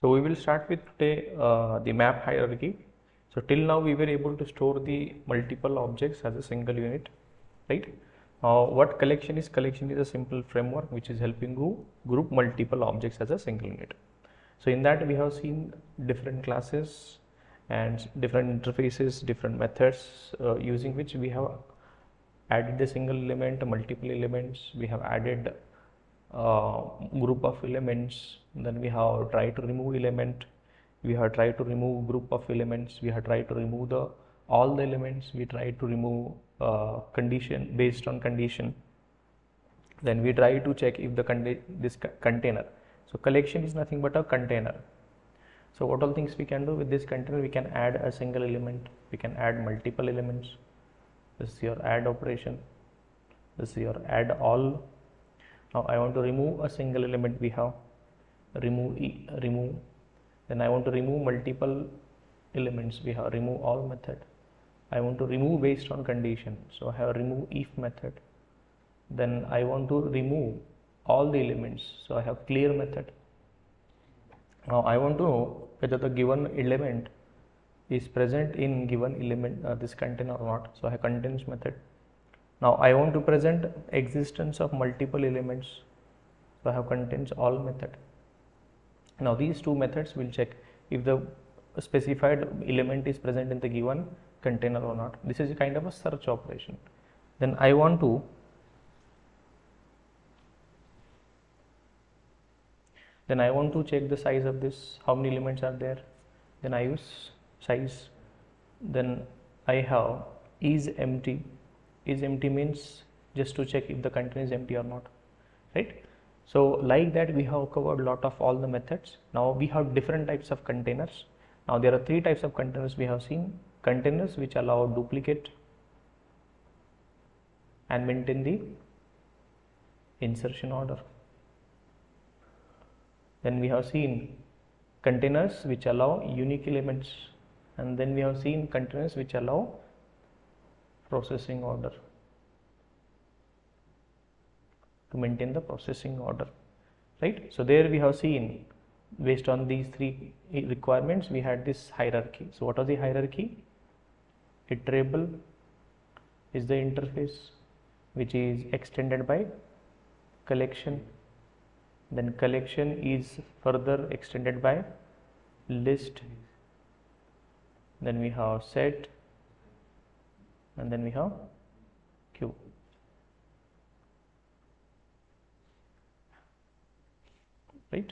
So we will start with today the map hierarchy. So till now we were able to store the multiple objects as a single unit, right? What collection is? Collection is a simple framework which is helping you group multiple objects as a single unit. So in that we have seen different classes and different interfaces, different methods using which we have added a single element, multiple elements. We have added group of elements. Then we have tried to remove element. We have tried to remove group of elements. We have tried to remove the all the elements. We tried to remove condition based on condition. Then we try to check if this container. So collection is nothing but a container. So what all things we can do with this container? We can add a single element. We can add multiple elements. This is your add operation. This is your add all. Now I want to remove a single element. We have remove. Then I want to remove multiple elements. We have remove all method. I want to remove based on condition. So I have remove if method. Then I want to remove all the elements. So I have clear method. Now I want to know whether the given element is present in given element this container or not. So I have contains method. Now I want to present existence of multiple elements. So I have contains all method. Now these two methods will check if the specified element is present in the given container or not. This is a kind of a search operation. Then I want to check the size of this, how many elements are there. Then I use size. Then I have is empty. Is empty means just to check if the container is empty or not, right? So like that we have covered a lot of all the methods. Now we have different types of containers. Now there are three types of containers we have seen. Containers which allow duplicate and maintain the insertion order. Then we have seen containers which allow unique elements, and then we have seen containers which allow processing order, to maintain the processing order, right? So there we have seen based on these three requirements we had this hierarchy. So what are the hierarchy? Iterable is the interface which is extended by collection. Then collection is further extended by list. Then we have set, and then we have queue. Right?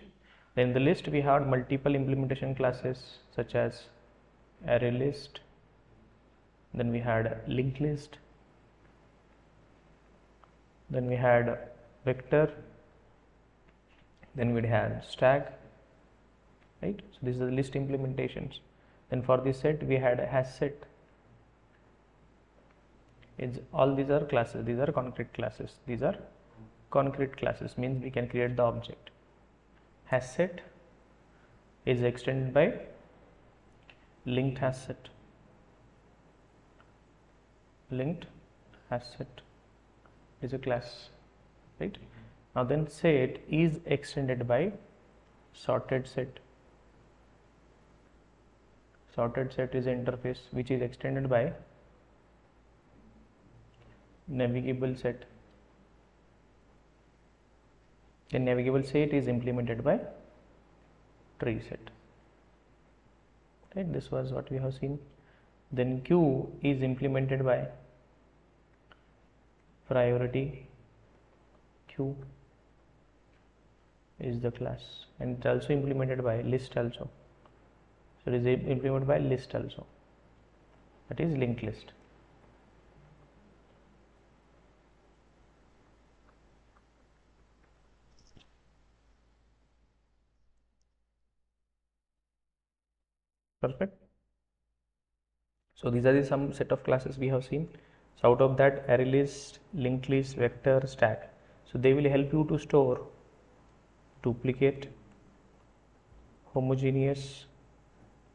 Then in the list we had multiple implementation classes such as array list. Then we had linked list. Then we had vector. Then we had stack, right? So these are the list implementations. Then for the set we had hash set. All these are classes. These are concrete classes. These are concrete classes means we can create the object. Hash set is extended by linked hash set. Linked hash set is a class, right? Now then set is extended by sorted set. Sorted set is an interface which is extended by navigable set. Then navigable set is implemented by tree set. Right, this was what we have seen. Then queue is implemented by priority. Queue is the class, and it's also implemented by list also. So it is implemented by list also, that is linked list. Perfect. So these are the some set of classes we have seen. So out of that, array list, linked list, vector, stack. So they will help you to store duplicate, homogeneous,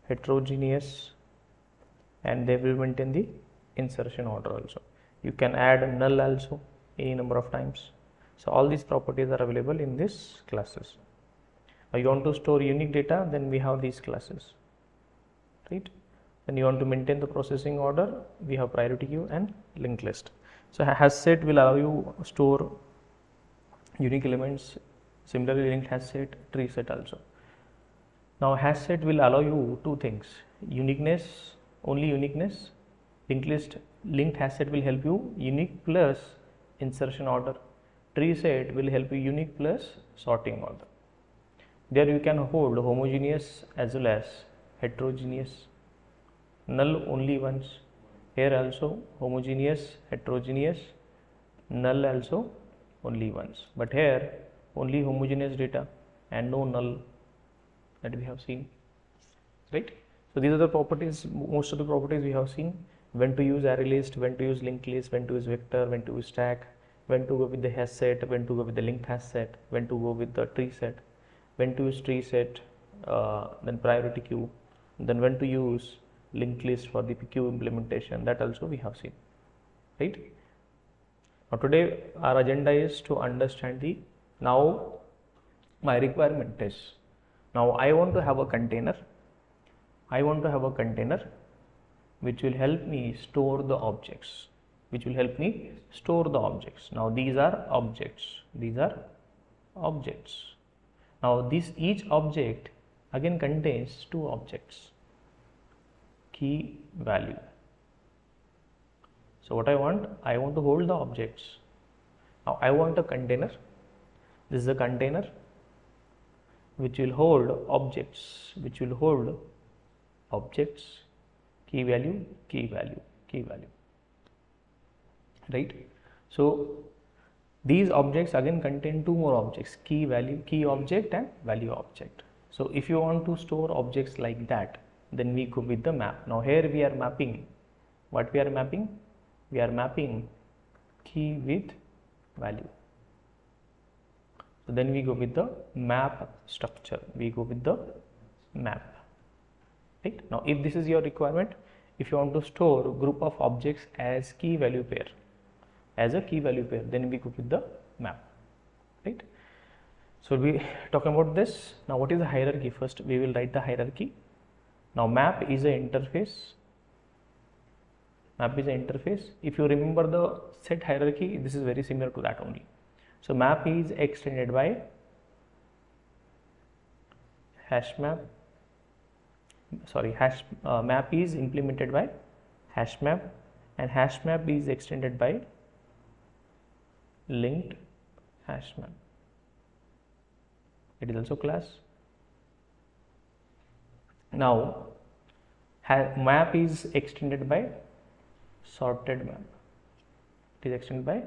heterogeneous, and they will maintain the insertion order also. You can add null also any number of times. So all these properties are available in these classes. Now you want to store unique data, then we have these classes, right? Then you want to maintain the processing order, we have priority queue and linked list. So hash set will allow you store unique elements. Similarly, linked hash set, tree set also. Now hash set will allow you two things: uniqueness, only uniqueness. Linked hash set will help you unique plus insertion order. Tree set will help you unique plus sorting order. There you can hold homogeneous as well as heterogeneous. Null only once. Here also homogeneous, heterogeneous, null also only once. But here only homogeneous data and no null that we have seen, right? So these are the properties, most of the properties we have seen: when to use array list, when to use linked list, when to use vector, when to use stack, when to go with the hash set, when to go with the linked hash set, when to go with the tree set, when to use tree set, then priority queue, then when to use linked list for the queue implementation. That also we have seen, right? Now today our agenda is to understand the, now my requirement is, now I want to have a container, which will help me store the objects, Now these are objects, Now each object again contains two objects, key value. So what I want to hold the objects. Now I want a container. This is a container which will hold objects, key value, right? So these objects again contain two more objects, key object and value object. So if you want to store objects like that, then we go with the map. Now here we are mapping, what we are mapping? We are mapping key with value. So then we go with the map structure, right? Now if this is your requirement, if you want to store group of objects as key value pair, then we go with the map, right? So we talk about this. Now what is the hierarchy? First we will write the hierarchy. Now map is an interface. If you remember the set hierarchy, this is very similar to that only. So map is extended by map is implemented by hash map, and hash map is extended by linked hash map. It is also class. Now map is extended by sorted map. It is extended by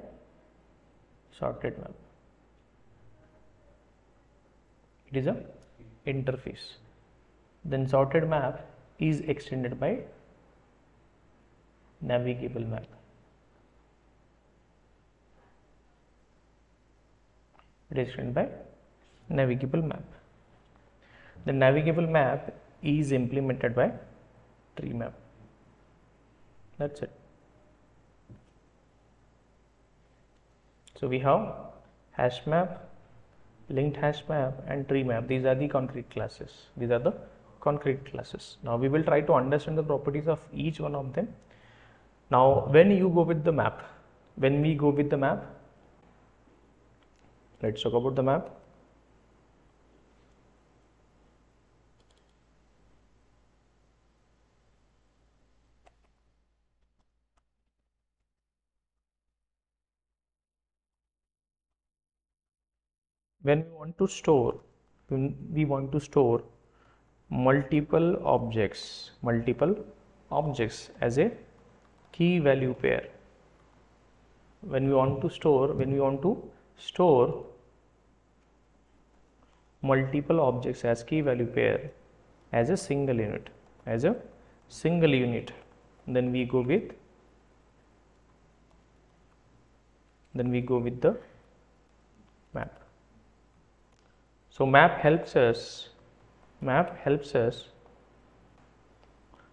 sorted map. It is a interface. Then sorted map is extended by navigable map. It is extended by navigable map. The navigable map is implemented by tree map. That's it. So we have hash map, linked hash map and tree map. These are the concrete classes. Now we will try to understand the properties of each one of them. Now when we go with the map, let's talk about the map. When we want to store multiple objects as a key value pair. When we want to store multiple objects as key value pair as a single unit, then we go with the map. So map helps us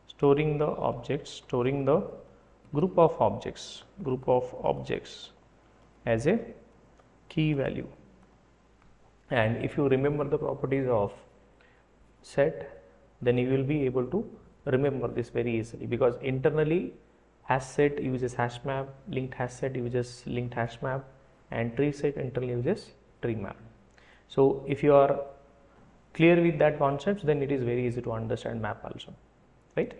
storing the group of objects as a key value. And if you remember the properties of set, then you will be able to remember this very easily, because internally hash set uses hash map, linked hash set uses linked hash map, and tree set internally uses tree map. So if you are clear with that concepts, then it is very easy to understand map also, right?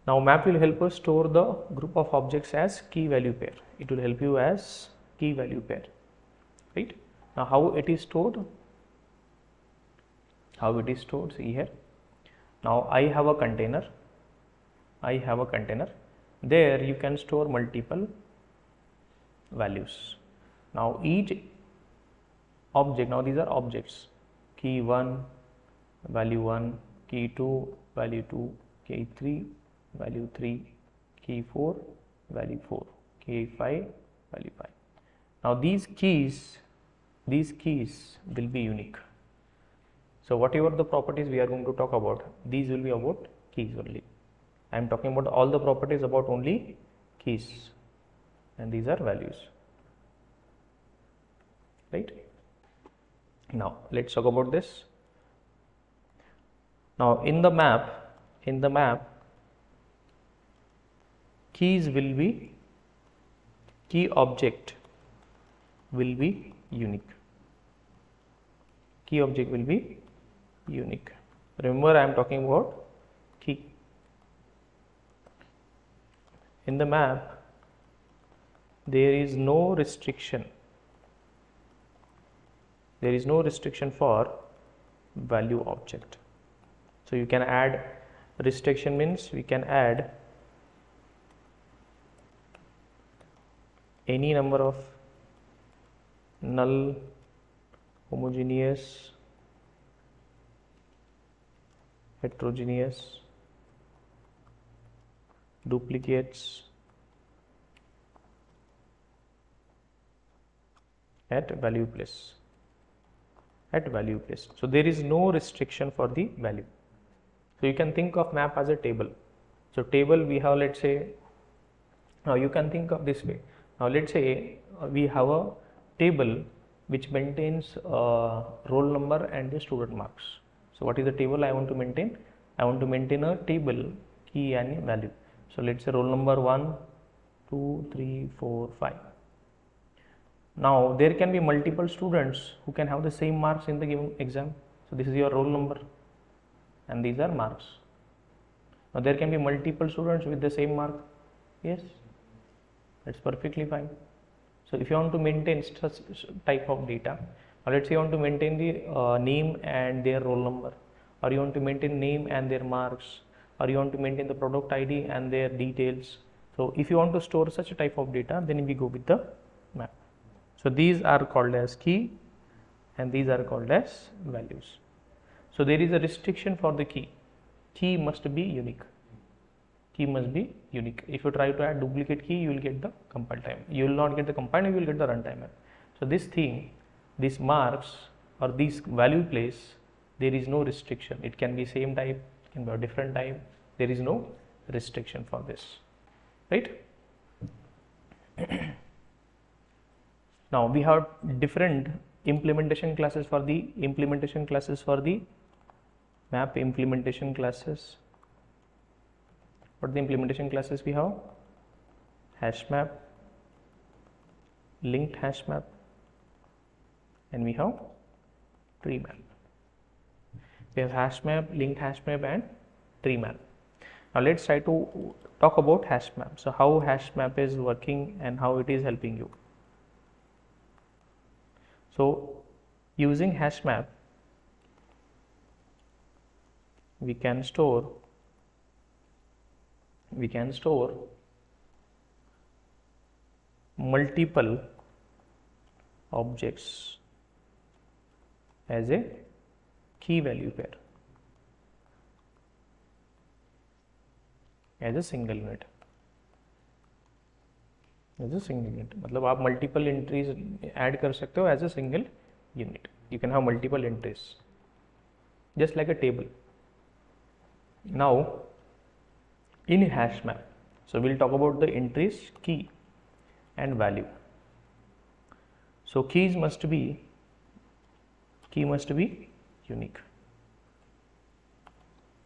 Now map will help us store the group of objects as key value pair. It will help you as key value pair, right? Now how it is stored? How it is stored? See here. Now I have a container. There you can store multiple values. Now each object, now these are objects, key 1, value 1, key 2, value 2, key 3, value 3, key 4, value 4, key 5, value 5. Now these keys will be unique. So whatever the properties we are going to talk about, these will be about keys only. I am talking about all the properties about only keys, and these are values, right? Now let's talk about this. Now in the map, keys will be, key object will be unique. Key object will be unique. Remember, I am talking about key. In the map, there is no restriction. There is no restriction for value object. So you can add restriction, means we can add any number of null, homogeneous, heterogeneous, duplicates at value place. So there is no restriction for the value. So you can think of map as a table. So table we have, let's say, now you can think of this way. Now let's say we have a table which maintains roll number and the student marks. So what is the table I want to maintain? I want to maintain a table, key and a value. So let's say roll number 1, 2, 3, 4, 5. Now there can be multiple students who can have the same marks in the given exam. So this is your roll number and these are marks. Now there can be multiple students with the same mark. Yes, that's perfectly fine. So if you want to maintain such type of data, or let's say you want to maintain the name and their roll number, or you want to maintain name and their marks, or you want to maintain the product ID and their details. So if you want to store such a type of data, then we go with the map. So these are called as key and these are called as values. So there is a restriction for the key. Key must be unique. Key must be unique. If you try to add duplicate key, you will get the compile time. You will not get the compile time, you will get the runtime. So this thing, these marks or these value place, there is no restriction. It can be same type, it can be a different type. There is no restriction for this, right? Now we have different implementation classes for the map implementation classes. What are the implementation classes we have? Hash map, linked hash map, and we have tree map. We have hash map, linked hash map, and tree map. Now let's try to talk about hash map. So how hash map is working and how it is helping you. So using hash map, we can store multiple objects as a key value pair, as a single unit. मतलब आप multiple entries add कर सकते हो as a single unit. You can have multiple entries, just like a table. Now, in hash map, so we'll talk about the entries, key and value. So keys must be Key must be unique.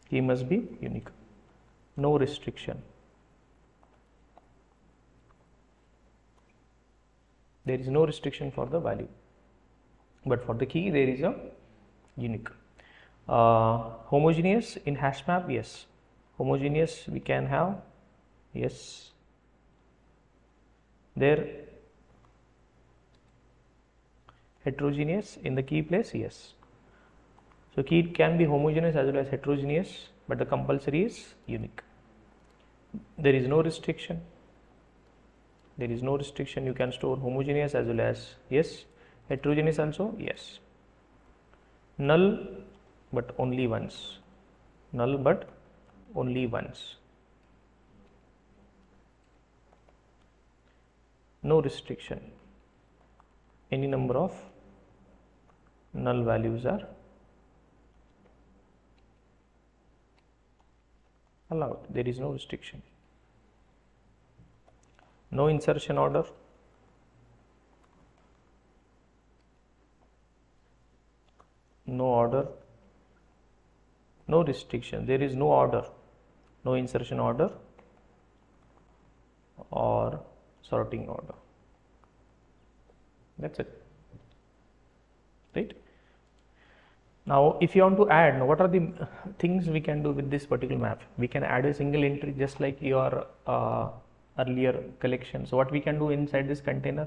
Key must be unique. No restriction. There is no restriction for the value, but for the key there is a unique. Homogeneous in hash map, yes. Homogeneous we can have, yes. There heterogeneous in the key place, yes. So key can be homogeneous as well as heterogeneous, but the compulsory is unique. There is no restriction. There is no restriction. You can store homogeneous as well as, yes. Heterogeneous also, yes. Null but only once. Null but only once. No restriction. Any number of null values are allowed. There is no restriction. No insertion order. No order. No restriction. There is no order. No insertion order or sorting order. That's it. Right? Now, if you want to add, what are the things we can do with this particular map? We can add a single entry just like your earlier collection. So, what we can do inside this container?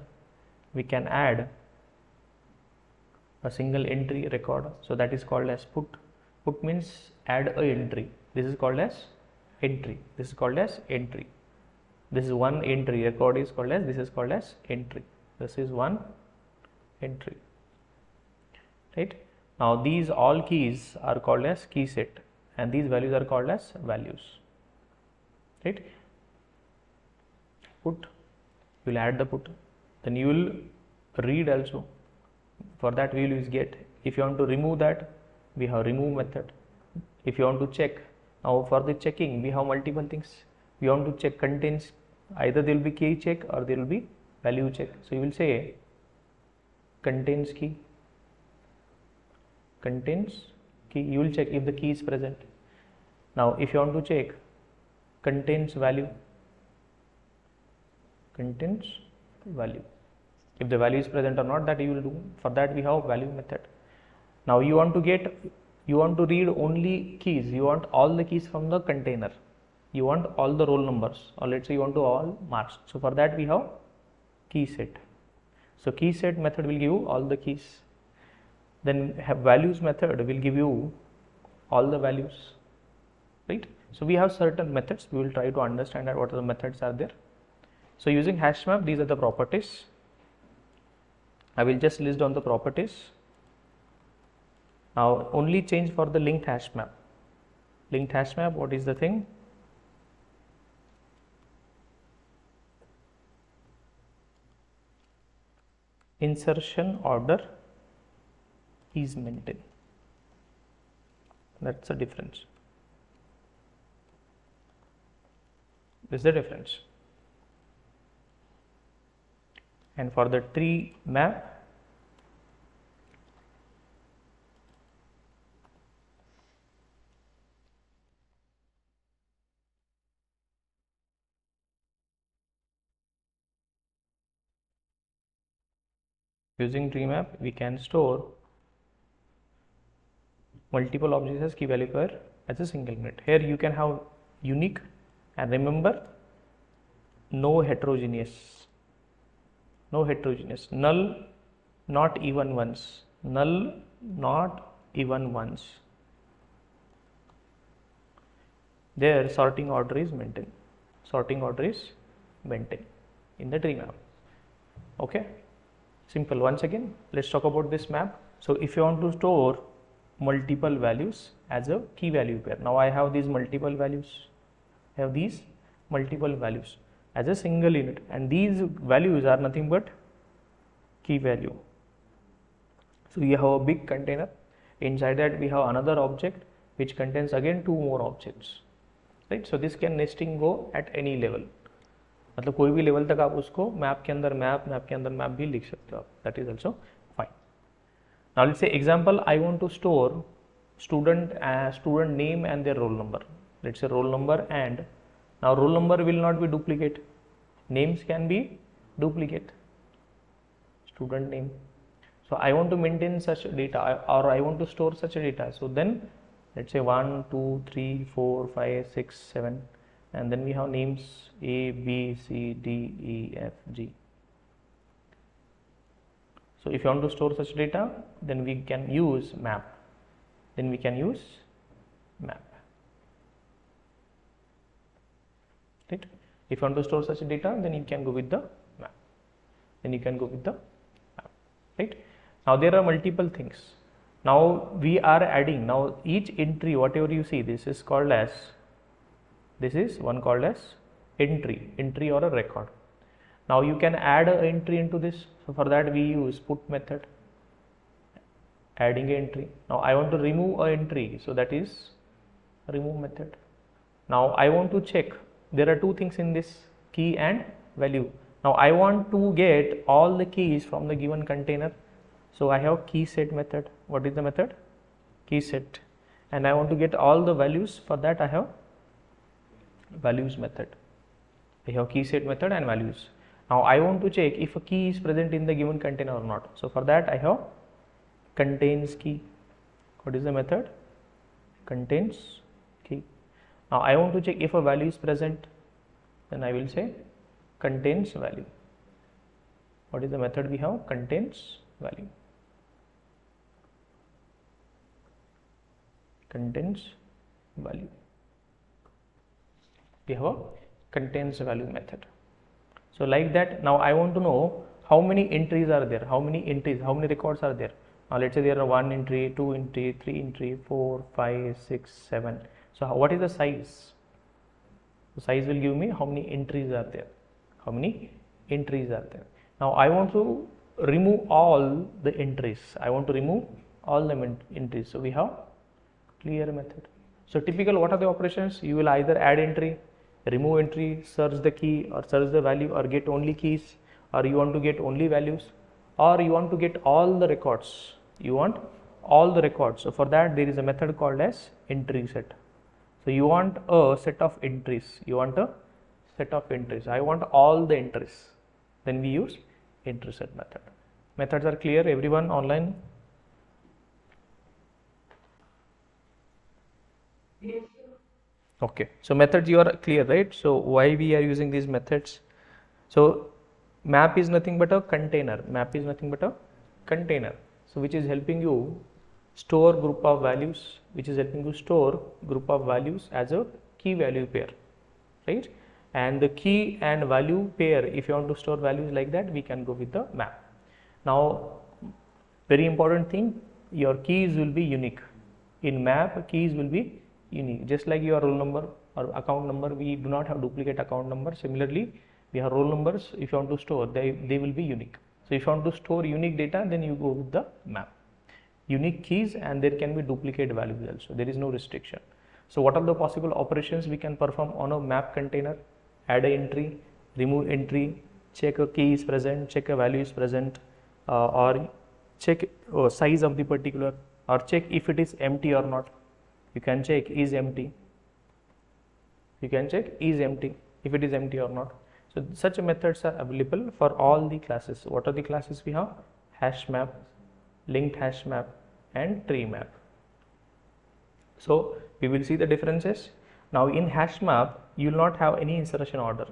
We can add a single entry record. So, that is called as put. Put means add a entry. This is called as entry. This is called as entry. This is one entry. Record is called as, this is called as entry. This is one entry. Right? Now, these all keys are called as key set and these values are called as values. Right? Put, you will add the put, then you will read also. For that we will use get. If you want to remove that, we have remove method. If you want to check, now for the checking we have multiple things. We want to check contains, either there will be key check or there will be value check. So you will say contains key. Contains key, you will check if the key is present. Now if you want to check contains value, contains value, if the value is present or not, that you will do. For that we have value method. Now you want to read only keys, you want all the keys from the container, you want all the roll numbers, or let's say you want to all marks. So for that we have key set. So key set method will give you all the keys. Then have values method will give you all the values, right? So we have certain methods. We will try to understand that what are the methods are there. So using hash map, these are the properties. I will just list down the properties. Now only change for the linked hash map. Linked hash map, what is the thing? Insertion order is maintained. That's the difference. This is the difference. And for the tree map, using tree map we can store multiple objects as key value pair as a single unit. Here you can have unique, and remember no heterogeneous. No heterogeneous. Null not even once. Null not even once. There sorting order is maintained. Sorting order is maintained in the tree map. Okay. Simple. Once again, let's talk about this map. So if you want to store multiple values as a key value pair, now I have these multiple values. I have these multiple values as a single unit, and these values are nothing but key value. So you have a big container. Inside that we have another object which contains again two more objects, right? So this can nesting go at any level. मतलब कोई भी level तक आप उसको map के अंदर map के अंदर मैप भी लिख सकते हो आप. That is also fine. Now let's say example, I want to store student name and their roll number. Let's say roll number, and now roll number will not be duplicate. Names can be duplicate. Student name. So I want to maintain such data, or I want to store such data. So then let's say 1, 2, 3, 4, 5, 6, 7, and then we have names A, B, C, D, E, F, G. So if you want to store such data, then we can use map. Right? If you want to store such data, then you can go with the map. Right? Now there are multiple things. Now we are adding, now each entry, whatever you see, this is one called as entry or a record. Now you can add an entry into this. So for that we use put method, adding an entry. Now I want to remove an entry, so that is remove method. Now I want to check, there are two things in this, key and value. Now I want to get all the keys from the given container. So I have key set method. What is the method? Key set. And I want to get all the values. For that I have values method. I have key set method and values. Now I want to check if a key is present in the given container or not. So for that I have contains key. What is the method? Contains key. Now I want to check if a value is present. Then I will say contains value. What is the method we have? Contains value. Contains value. We have a contains value method. So like that, now I want to know how many entries are there, how many records are there. Now let's say there are 1 entry, 2 entry, 3 entry, 4, 5, 6, 7. So what is the size? The size will give me how many entries are there. Now I want to remove all the entries. So we have clear method. So typical, what are the operations? You will either add entry, remove entry, search the key or search the value, or get only keys, or you want to get only values, or you want to get all the records. So for that there is a method called as entry set. So you want a set of entries. I want all the entries. Then we use entry set method. Methods are clear, everyone online? Okay, so methods you are clear, right? So why we are using these methods? So map is nothing but a container. So which is helping you store group of values, as a key value pair, right? And the key and value pair, if you want to store values like that, we can go with the map. Now very important thing, your keys will be unique. In map, keys will be unique, just like your roll number or account number. We do not have duplicate account number. Similarly, we have roll numbers. If you want to store, they will be unique. So if you want to store unique data, then you go with the map. Unique keys, and there can be duplicate values also. There is no restriction. So what are the possible operations we can perform on a map container? Add an entry, remove entry, check a key is present, check a value is present, or check size of the particular, or check if it is empty or not. You can check is empty. If it is empty or not. So such methods are available for all the classes. What are the classes we have? Hash map, linked hash map, and tree map. So we will see the differences. Now in hash map, you will not have any insertion order.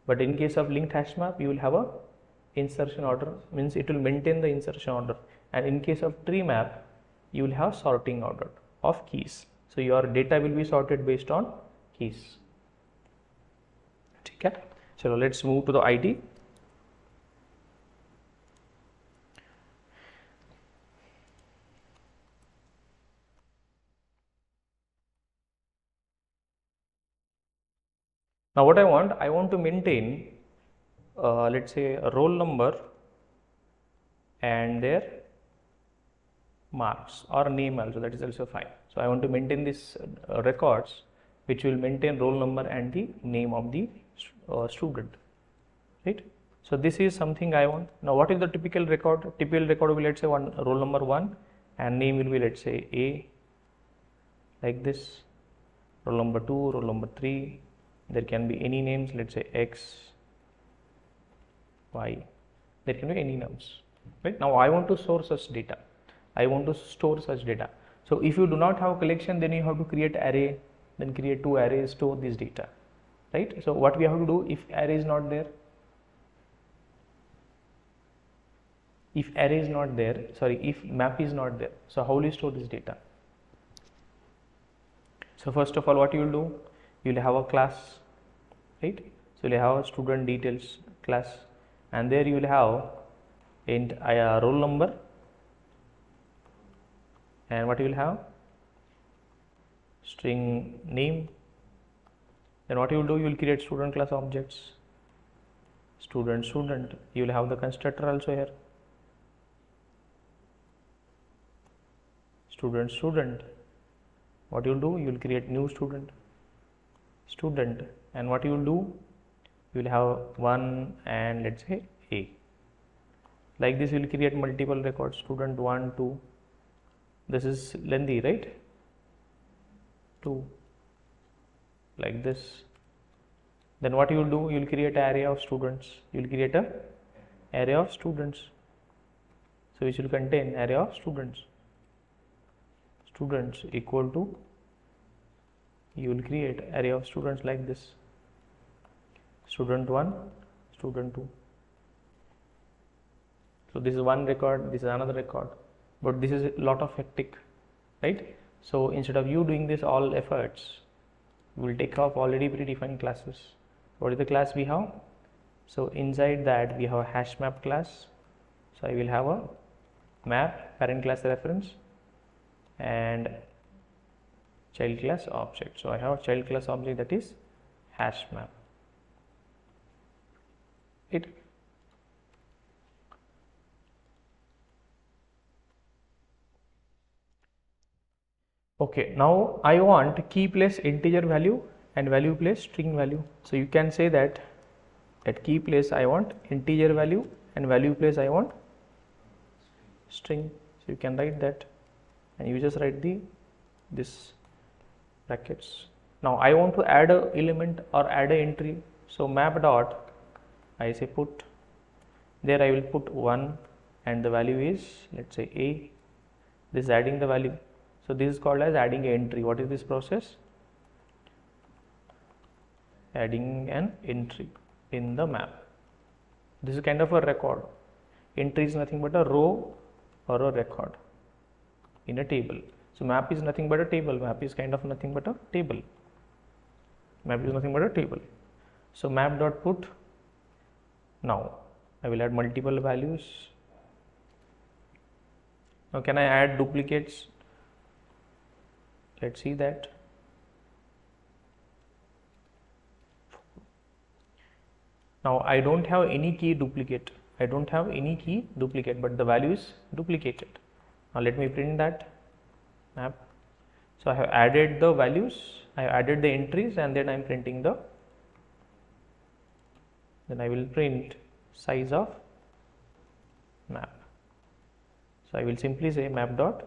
But in case of linked hash map, you will have a insertion order, means it will maintain the insertion order. And in case of tree map, you will have sorting order of keys. So your data will be sorted based on keys. Okay. So let's move to the ID. Now what I want to maintain, let's say a roll number and their marks or name also, that is also fine. So I want to maintain this records which will maintain roll number and the name of the student, right? So this is something I want. Now what is the typical record? Typical record will be, let's say, one roll number 1 and name will be, let's say, A, like this. Roll number 2, roll number 3, there can be any names, let's say X, Y, there can be any names, right? Now I want to store such data. I want to store such data. So if you do not have a collection, then you have to create array, then create 2 arrays, store this data, right? So what we have to do, if array is not there, if map is not there, so how will you store this data? So first of all, what you will do, you will have a class, right? So you will have a student details class, and there you will have int roll number, and what you will have, string name. Then what you will do, you will create student class objects, student, you will have the constructor also here, student. What you will do, you will create new student, and what you will do, you will have 1 and let's say A. Like this you will create multiple records, student 1, 2, this is lengthy, right? 2, like this. Then what you will do, you will create an array of students, so which will contain array of students equal to, you will create array of students like this, student 1, student 2. So this is one record, this is another record, but this is a lot of hectic, right? So instead of you doing this all efforts, we will take off already predefined classes. What is the class we have? So inside that we have a hash map class. So I will have a map parent class reference and child class object. So I have a child class object, that is hash map. Okay, now I want key place integer value and value place string value. So you can say that at key place I want integer value and value place I want string. So you can write that, and you just write this brackets. Now I want to add a element or add a entry. So map dot, I say put, there I will put 1 and the value is, let's say, A. This is adding the value. So this is called as adding an entry. What is this process? Adding an entry in the map. This is kind of a record. Entry is nothing but a row or a record in a table. So map is nothing but a table. Map is kind of nothing but a table. So map dot put. Now I will add multiple values. Now can I add duplicates? Let's see that. Now I don't have any key duplicate. But the value is duplicated. Now let me print that map. So I have added the values, I have added the entries, and then I am printing the, then I will print size of map. So I will simply say map dot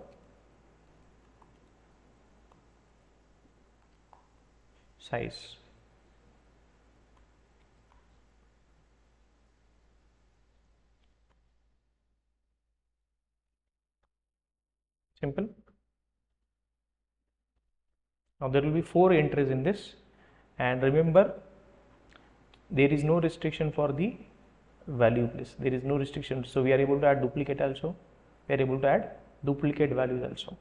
size. Simple. Now there will be 4 entries in this, and remember there is no restriction for the value place. There is no restriction, so we are able to add duplicate also. We are able to add duplicate values also.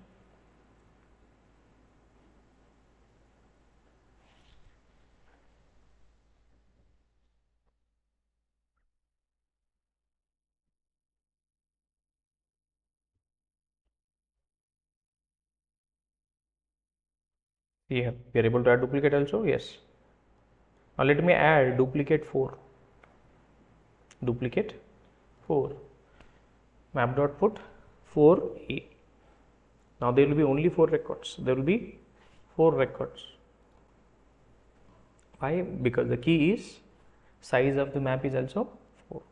Yeah, we are able to add duplicate also. Yes. Now let me add duplicate 4. Map dot put 4A. Now there will be only 4 records. Why? Because the key is size of the map is also 4.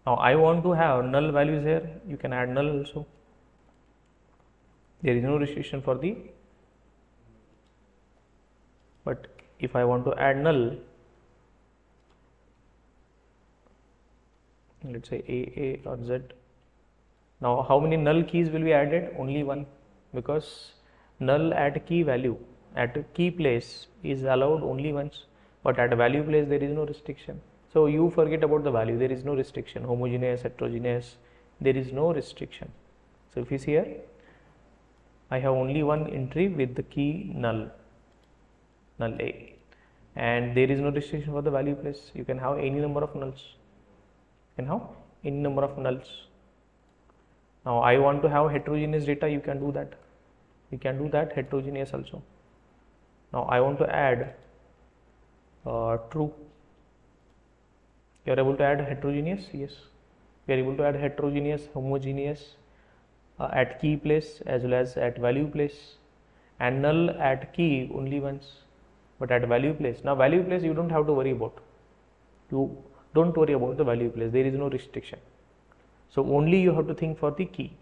Now I want to have null values here, you can add null also. There is no restriction for the, but if I want to add null, let's say A or Z. Now how many null keys will be added? Only one, because null at key value, at key place is allowed only once, but at value place there is no restriction. So you forget about the value, there is no restriction, homogeneous, heterogeneous, there is no restriction. So if you see here, I have only one entry with the key null A, and there is no restriction for the value place. You can have any number of nulls. Now I want to have heterogeneous data, you can do that. Heterogeneous also. Now I want to add true. You are able to add heterogeneous? Yes. We are able to add heterogeneous, homogeneous at key place as well as at value place, and null at key only once, but at value place. Now value place you don't have to worry about. You don't worry about the value place, there is no restriction. So only you have to think for the key.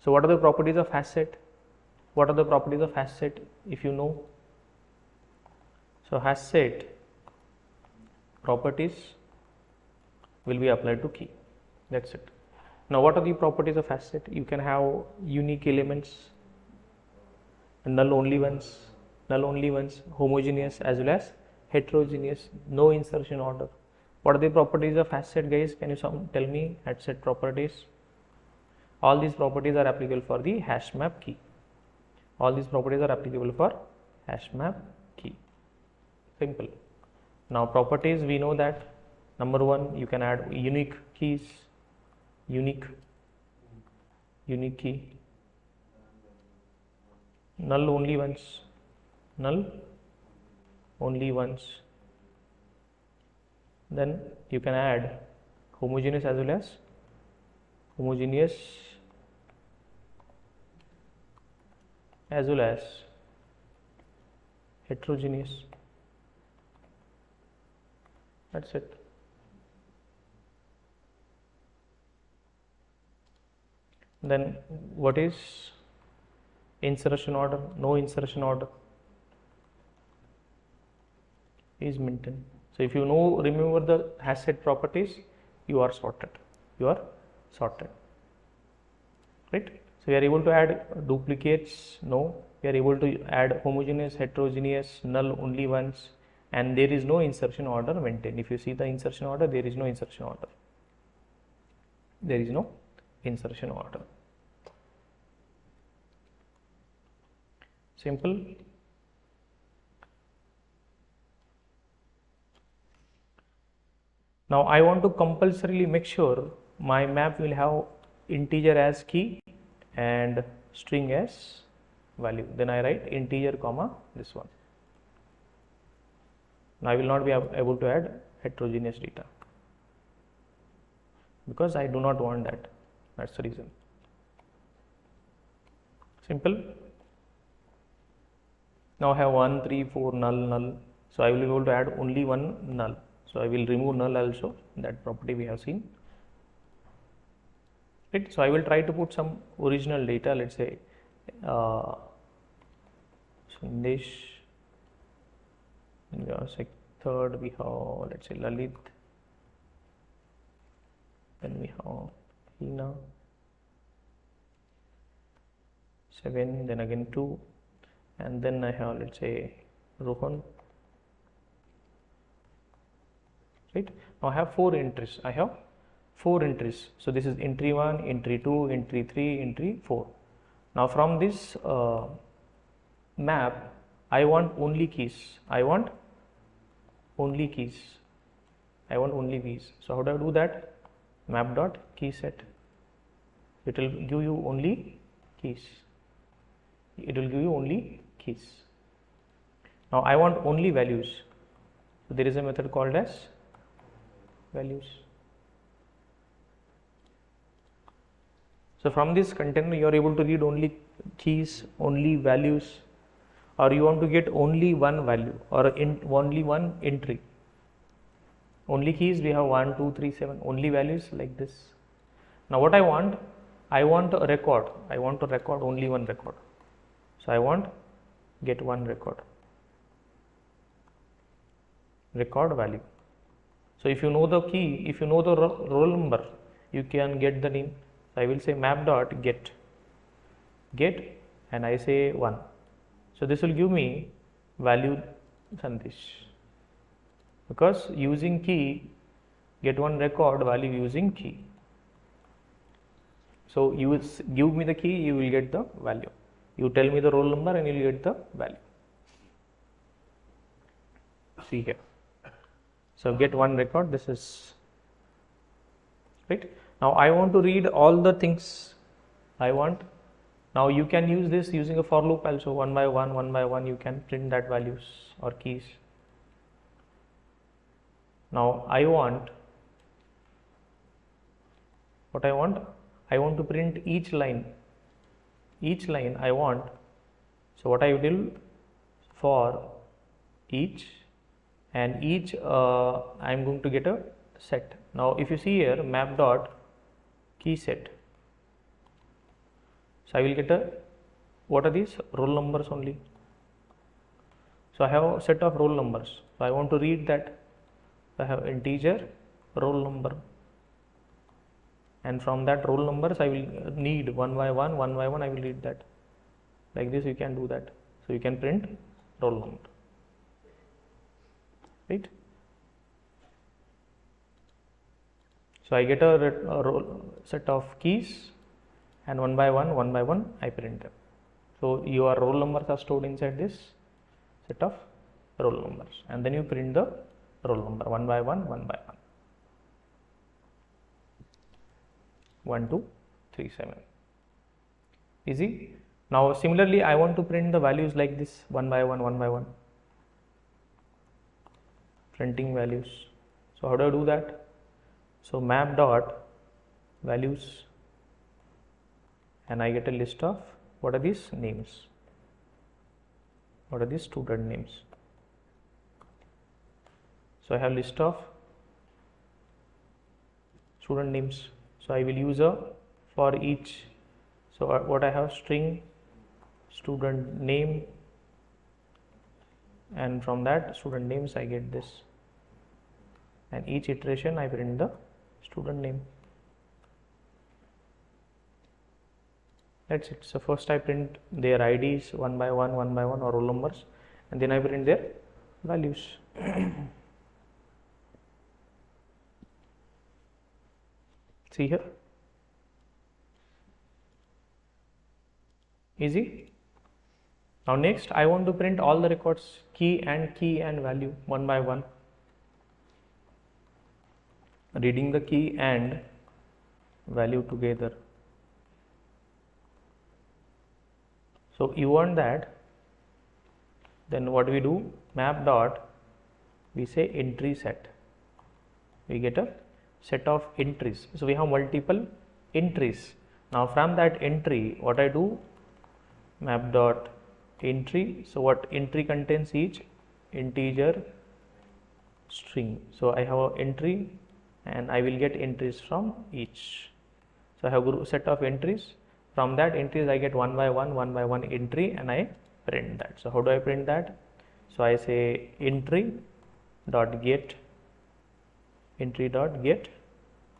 So what are the properties of hash set? If you know? So hash set properties will be applied to key. That's it. Now what are the properties of hash set? You can have unique elements, null only ones, homogeneous as well as heterogeneous, no insertion order. What are the properties of hash set, guys? Can you tell me hash set properties? All these properties are applicable for the hash map key. Simple. Now properties, we know that number one, you can add unique keys, unique key, null only once. Then you can add homogeneous as well as heterogeneous. That's it. Then what is insertion order? No insertion order is maintained. So if you remember the hash set properties, you are sorted. Right? So we are able to add duplicates. No. We are able to add homogeneous, heterogeneous, null only once, and there is no insertion order maintained. If you see the insertion order, there is no insertion order. Simple. Now I want to compulsorily make sure my map will have integer as key and string as value. Then I write integer comma this one. Now I will not be able to add heterogeneous data because I do not want that. That's the reason. Simple. Now I have 1, 3, 4 null. So I will be able to add only one null. So I will remove null also, that property we have seen. Right. So I will try to put some original data, let's say Sandesh, in the third we have, let's say Lalit, then we have Hina, 7, then again 2, and then I have, let's say, Rohan. Right. Now I have 4 entries. So this is entry 1, entry 2, entry 3, entry 4. Now from this map, I want only keys. So how do I do that? Map dot key set. It will give you only keys. Now I want only values. So there is a method called as values. So from this container you are able to read only keys, only values, or you want to get only one value or only one entry. Only keys we have 1, 2, 3, 7. Only values like this. Now what I want a record. I want to record only one record. So I want get one record value. So if you know the key, if you know the roll number, you can get the name. So I will say map dot get, and I say 1. So this will give me value Sandesh, because using key get one record value using key. So you will give me the key, you will get the value. You tell me the roll number and you will get the value. See here. So get one record, this is right. Now I want to read all the things I want. Now you can use this using a for loop also. One by one you can print that values or keys. Now I want what I want to print each line I want. So what I will for each, and each I am going to get a set. Now if you see here map dot key set, so I will get a, what are these roll numbers only. So I have a set of roll numbers, so I want to read that. I have integer roll number, and from that roll numbers I will need one by one I will read that. Like this you can do that. So you can print roll number, right? So I get a roll set of keys, and one by one I print them. So your roll numbers are stored inside this set of roll numbers, and then you print the roll number one by one. 1, 2, 3, 7. Easy. Now similarly I want to print the values like this one by one. Printing values. So how do I do that? So map dot values, and I get a list of what are these names, what are these student names. So I have list of student names. So I will use a for each. So what I have string student name, and from that student names I get this, and each iteration I print the student name. That's it. So first I print their IDs one by one or roll numbers, and then I print their values. See here. Easy. Now next I want to print all the records, key and value one by one. Reading the key and value together. So you want that, then what we do, map dot, we say entry set. We get a set of entries. So we have multiple entries. Now from that entry, what I do, map dot entry. So what entry contains each integer string. So I have an entry, and I will get entries from each. So I have a set of entries. From that entries I get one by one entry, and I print that. So how do I print that? So I say entry dot get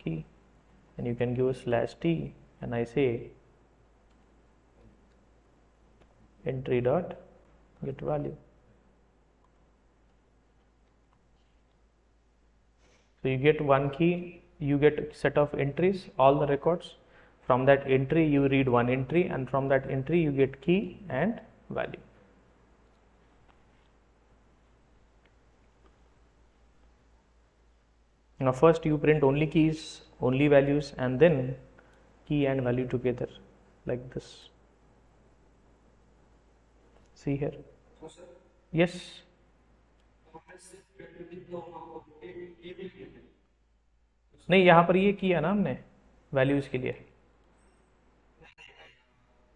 key, and you can give a /t, and I say entry dot get value. So you get one key, you get a set of entries, all the records. From that entry you read one entry, and from that entry you get key and value. Now first you print only keys, only values, and then key and value together like this. See here. Yes. नहीं, यहाँ पर ये किया ना हमने values के लिए,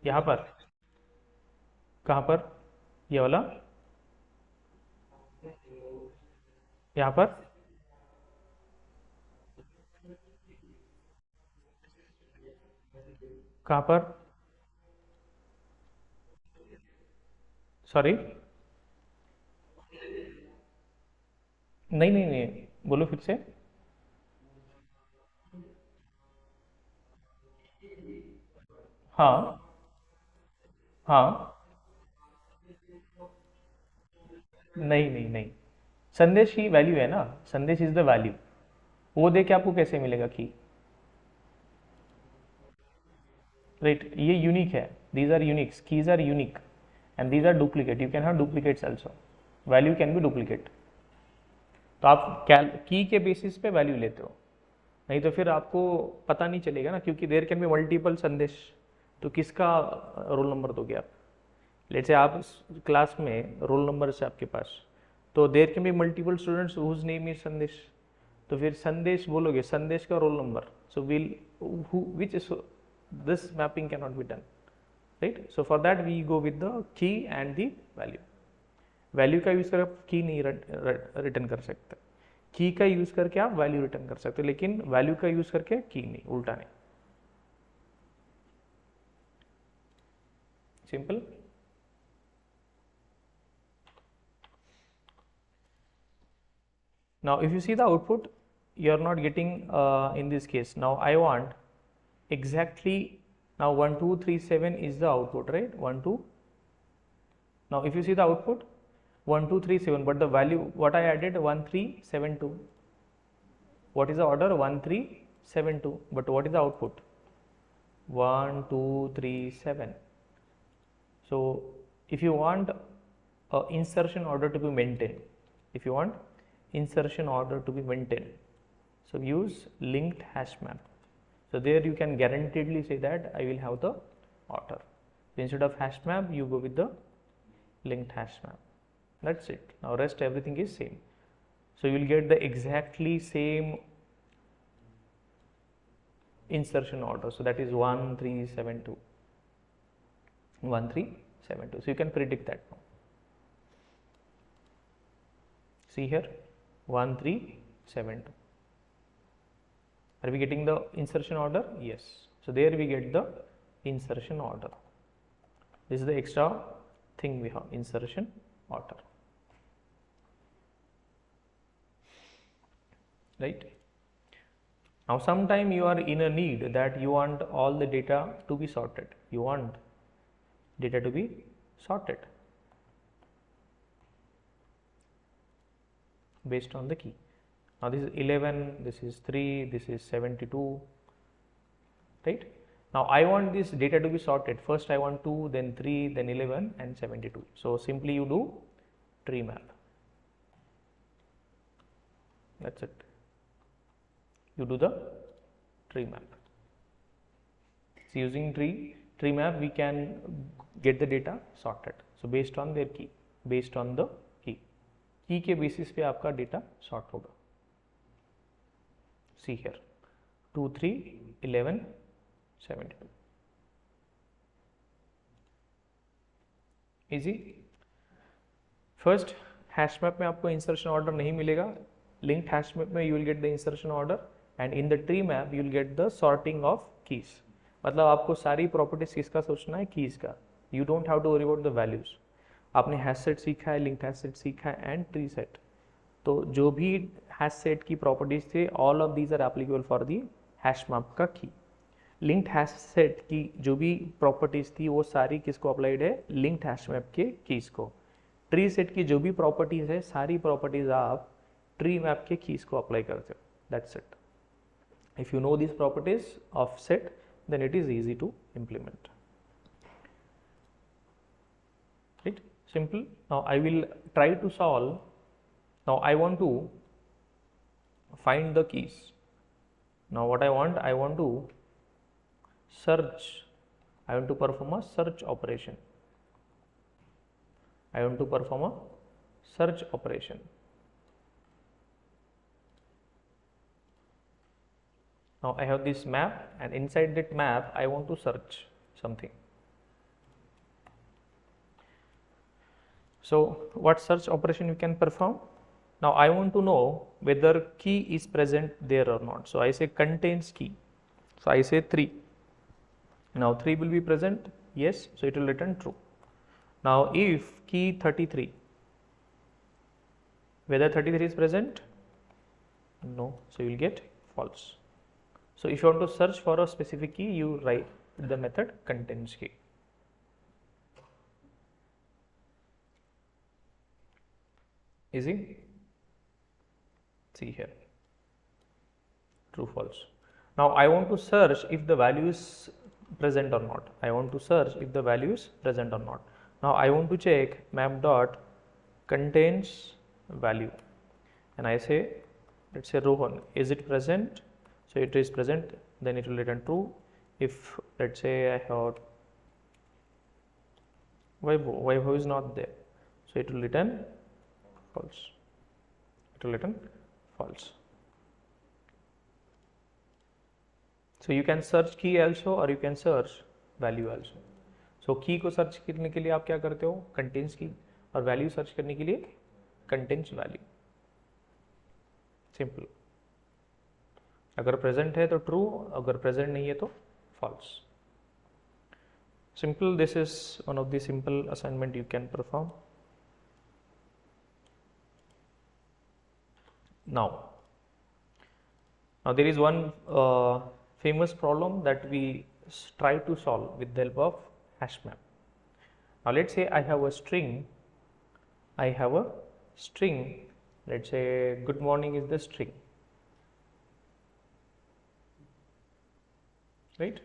यहाँ पर, कहाँ पर, ये वाला, यहाँ पर कहाँ पर? सॉरी, नहीं नहीं नहीं, बोलो फिर से। हाँ हाँ, नहीं नहीं नहीं, संदेश ही वैल्यू है ना, संदेश इज द वैल्यू। वो देके आपको कैसे मिलेगा की? राइट, ये यूनिक है, these are uniques, keys are unique and these are duplicate, you can have duplicates also, value can be duplicate. तो आप की के बेसिस पे वैल्यू लेते हो, नहीं तो फिर आपको पता नहीं चलेगा ना, क्योंकि देयर कैन बी मल्टीपल संदेश, तो किसका रोल नंबर दोगे आप? लेट्स से आप क्लास में रोल नंबर से आपके पास, तो there can be multiple students whose name is Sandesh, तो फिर संदेश बोलोगे, संदेश का roll number, so will which this mapping can not be done, right? So for that we go with the key and the value. Value का use कर की नहीं return कर सकते, की का यूज करके आप वैल्यू रिटर्न कर सकते हो, लेकिन वैल्यू का यूज करके की नहीं, उल्टा नहीं। Simple. Now if you see the output, you are not getting in this case. Now I want exactly, now 1237 is the output, right? 1 2. Now if you see the output 1237, but the value what I added 1372. What is the order? 1372, but what is the output? 1237. So if you want insertion order to be maintained, if you want insertion order to be maintained, so use linked hash map. So there you can guaranteedly say that I will have the order. So instead of hash map, you go with the linked hash map. That's it. Now rest everything is same. So you will get the exactly same insertion order. So that is 1372. 1372. So you can predict that now. See here, 1372. Are we getting the insertion order? Yes. So there we get the insertion order. This is the extra thing we have, insertion order. Right? Now sometime you are in a need that you want all the data to be sorted. You want data to be sorted based on the key. Now this is 11, this is 3, this is 72, right? Now I want this data to be sorted. First I want 2, then 3, then 11 and 72. So simply you do tree map. That's it. You do the tree map. So using tree map we can get the data sorted. So based on their key, based on the की के basis पे आपका data sort होगा. See here 2 3 11 72. Easy. First hash map में आपको insertion order नहीं मिलेगा, linked hash map में you will get the insertion order and in the tree map you will get the sorting of keys. मतलब आपको सारी properties किसका सोचना है, कीज का. You don't have to worry about the values. आपने hash set सीखा है, लिंक्ड हैश सेट सीखा है एंड ट्री सेट. तो जो भी हैश सेट की प्रॉपर्टीज थे all of these are applicable for the hash map का की. लिंक्ड हैश सेट की जो भी प्रॉपर्टीज थी वो सारी किसको अप्लाइड है, लिंक्ड हैश मैप के कीज को. ट्री सेट की जो भी प्रॉपर्टीज है सारी प्रॉपर्टीज आप ट्री मैप के कीज को अप्लाई करते हो. That's it. If you know this properties of set then it is easy to implement. Right? Simple. Now I will try to solve. Now I want to find the keys. Now what I want to search. I want to perform a search operation. I want to perform a search operation. Now I have this map and inside that map I want to search something. So what search operation you can perform? Now I want to know whether key is present there or not. So I say contains key. So I say 3. Now 3 will be present, yes, so it will return true. Now if key 33, whether 33 is present, no, so you will get false. So if you want to search for a specific key, you write the method contains key. Easy? See here, true, false. Now I want to search if the value is present or not. I want to search if the value is present or not. Now I want to check map dot contains value, and I say, let's say Rohan, is it present? So it is present, then it will return true. If let's say I have Vaibhav is not there, so it will return false. It will return false. So you can search key also or you can search value also. So key को search करने के लिए आप क्या करते हो, contains key, और value search करने के लिए contains value. Simple. अगर present है तो true, अगर present नहीं है तो false. Simple. This is one of the simple assignment you can perform. Now there is one famous problem that we try to solve with the help of hash map. Now let's say I have a string. Let's say good morning is the string, right?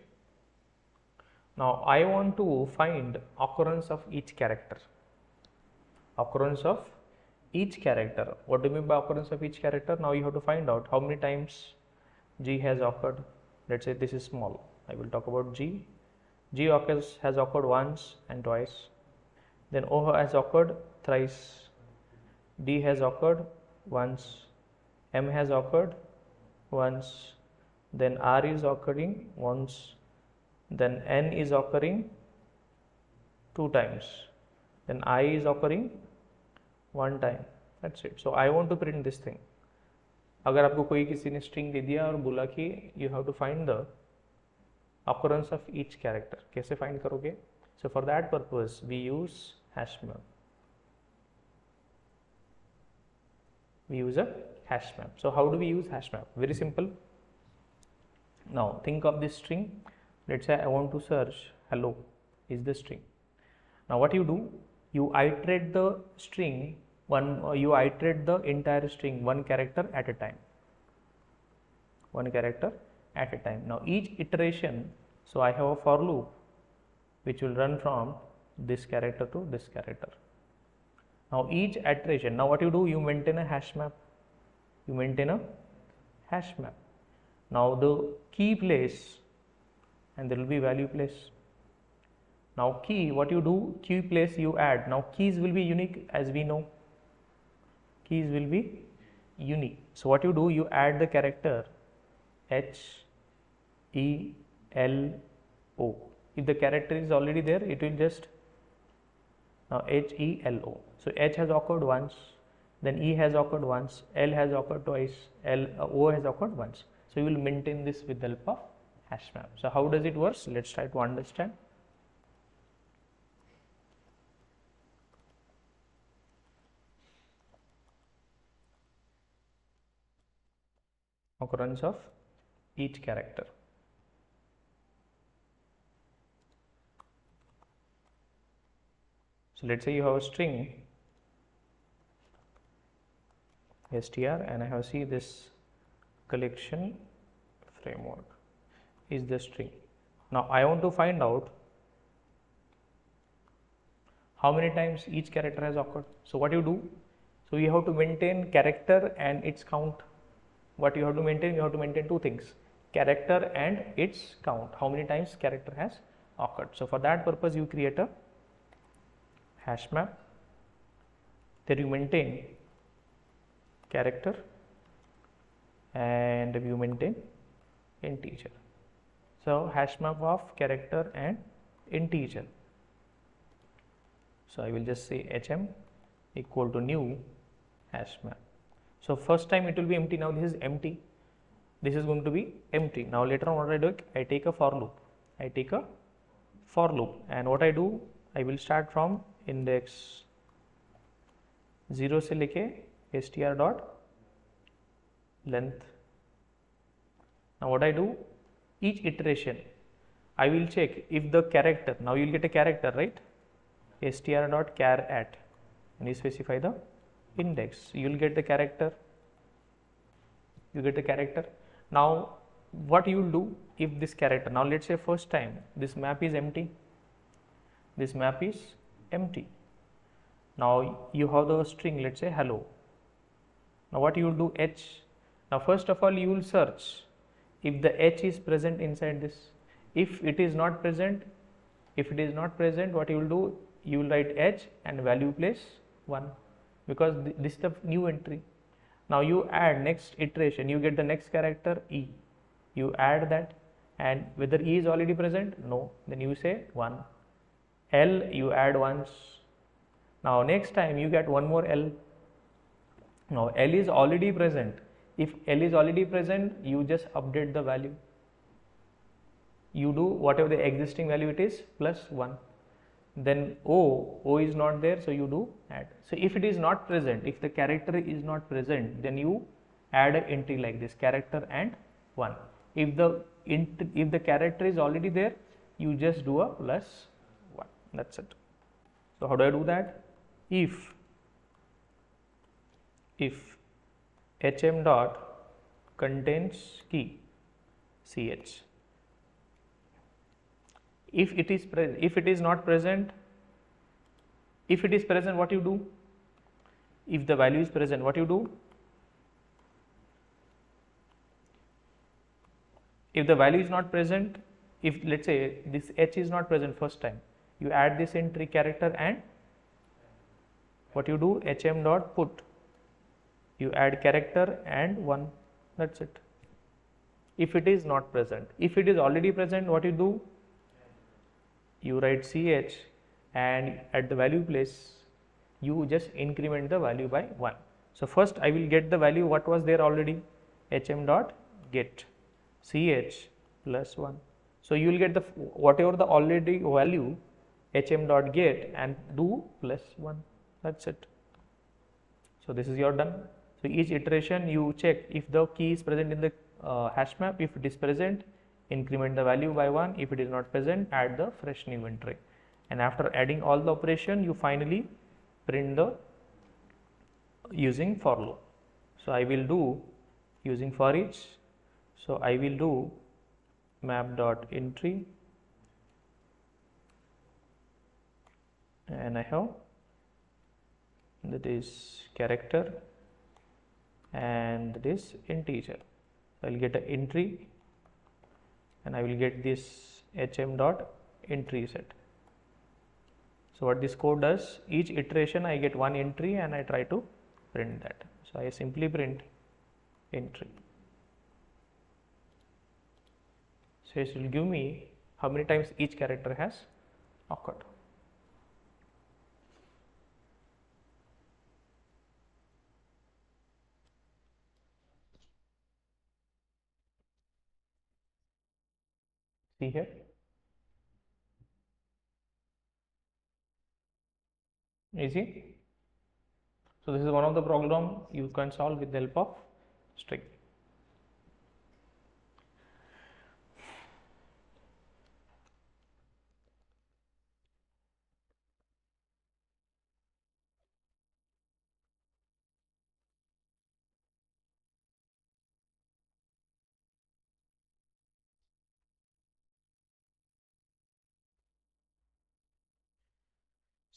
Now I want to find occurrence of each character. Occurrence of each character. What do you mean by occurrence of each character? Now you have to find out how many times G has occurred. Let's say this is small. I will talk about G. G has occurred once and twice. Then O has occurred thrice. D has occurred once. M has occurred once. Then R is occurring once. Then N is occurring 2 times. Then I is occurring 1 time. That's it. So I want to print this thing. अगर आपको कोई किसी ने string दे दिया और बोला कि you have to find the occurrence of each character, कैसे फाइंड करोगे? So for that purpose we use hash map. We use a hash map. So how do we use hash map? Very simple. Now think of this string. Let's say I want to search hello is the string. Now what you do, you iterate the string you iterate the entire string 1 character at a time. 1 character at a time. Now each iteration, so I have a for loop which will run from this character to this character. Now each iteration, now what you do, you maintain a hash map. You maintain a hash map. Now the key place and there will be value place. Now key, what you do, key place you add. Now keys will be unique, as we know. Keys will be unique. So what you do, you add the character H, E, L, O. If the character is already there, it will just now H, E, L, O. So H has occurred once, then E has occurred once, L has occurred twice, O has occurred once. So you will maintain this with the help of hash map. So how does it work? Let's try to understand. Occurrence of each character. So let's say you have a string str and I have see this collection framework is the string. Now I want to find out how many times each character has occurred. So what you do, so you have to maintain character and its count. What you have to maintain? You have to maintain 2 things, character and its count, how many times character has occurred. So for that purpose you create a hash map. There you maintain character and you maintain integer. So hash map of character and integer. So I will just say hm equal to new hash map. So first time it will be empty. Now this is empty. This is going to be empty. Now later on what I do, I take a for loop. I take a for loop, and what I do, I will start from index 0 से लेके str dot length. Now what I do, each iteration I will check if the character, now you will get a character, right? Str dot char at, and you specify the index, you will get the character, you get the character. Now what you will do, if this character, now let's say first time this map is empty, this map is empty, now you have the string, let's say hello. Now what you will do, h, now first of all you will search if the h is present inside this. If it is not present, what you will do, you will write h and value place 1, because this is the new entry. Now you add next iteration, you get the next character e, you add that, and whether e is already present, no, then you say 1. L you add once. Now next time you get one more L. Now L is already present. If L is already present, you just update the value. You do whatever the existing value it is plus 1. Then O is not there, so you do add. So if it is not present, if the character is not present, then you add an entry like this, character and 1. If the character is already there, you just do a plus 1. That's it. So how do I do that? If hm dot contains key ch, if it is not present, if it is present, what you do? If the value is present, what you do? If the value is not present, if let's say this h is not present first time, you add this entry character, and what you do, hm dot put, you add character and 1. That's it. If it is not present, if it is already present, what you do? You write ch, and at the value place you just increment the value by 1. So first I will get the value what was there already, hm dot get ch plus 1. So you will get the whatever the already value, hm dot get, and do plus 1. That's it. So this is your done. So each iteration you check if the key is present in the hash map. If it is present, increment the value by 1. If it is not present, add the fresh new entry. And after adding all the operation, you finally print the using for loop. So I will do using for each. So I will do map dot entry, and I have that is character and that is integer. I will get an entry, and I will get this hm dot entry set. So what this code does, each iteration I get one entry and I try to print that. So I simply print entry. So it will give me how many times each character has occurred. See here, easy. So this is one of the problem you can solve with the help of string.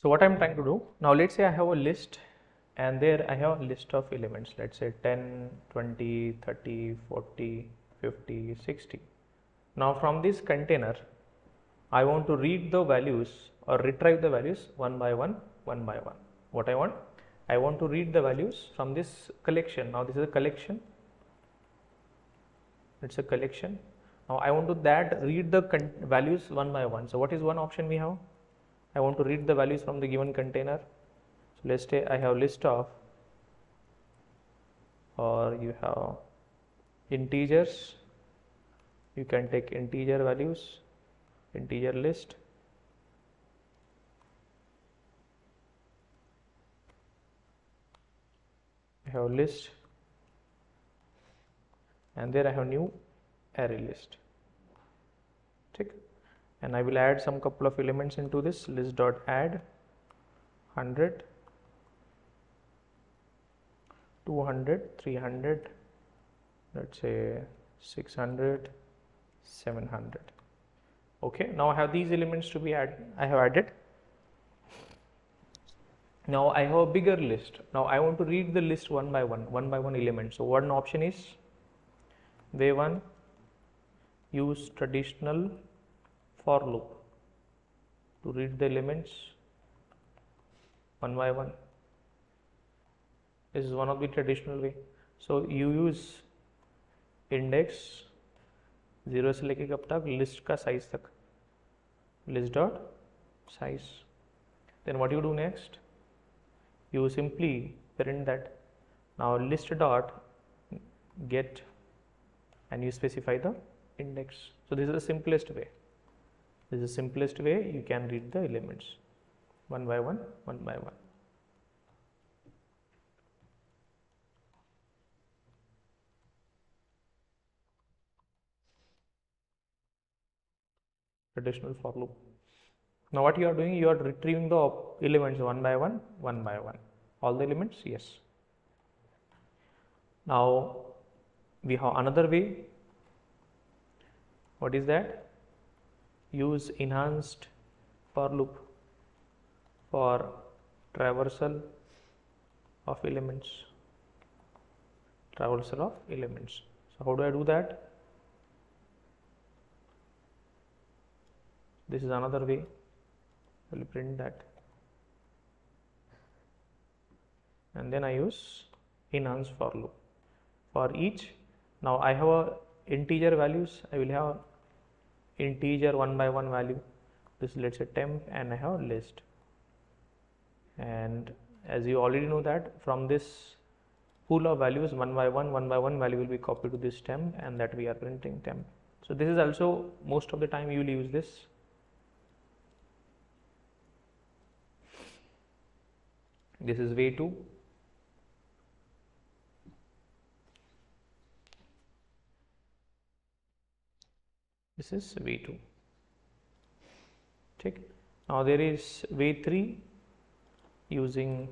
So what I am trying to do, now let's say I have a list, and there I have a list of elements, let's say 10, 20, 30, 40, 50, 60. Now from this container, I want to read the values or retrieve the values one by one, one by one. What I want to read the values from this collection. Now this is a collection, it's a collection. Now I want to read the values one by one. So what is one option we have? I want to read the values from the given container. So let's say I have list of, or you have integers, you can take integer values, integer list, I have list, and there I have new array list. Check. And I will add some couple of elements into this list dot add 100, 200, 300, let's say 600, 700. Okay, now I have these elements to be added. I have added. Now I have a bigger list. Now I want to read the list one by one element. So one option is way one, use traditional for loop to read the elements one by one. This is one of the traditional way. So you use index 0 से लेके कब तक, list का size तक, list dot size. Then what you do next? You simply print that. Now list dot get, and you specify the index. So this is the simplest way. This is the simplest way you can read the elements one by one, one by one. Traditional for loop. Now what you are doing, you are retrieving the elements one by one, one by one. All the elements, yes. Now we have another way. What is that? Use enhanced for loop for traversal of elements. Traversal of elements. So how do I do that? This is another way. I will print that, and then I use enhance for loop for each. Now I have a integer values. I will have integer one by one value. This, let's say temp, and I have list. And as you already know that from this pool of values, one by one value will be copied to this temp, and that we are printing temp. So this is also most of the time you will use this. This is way 2. This is way 2. Check. Now there is way 3 using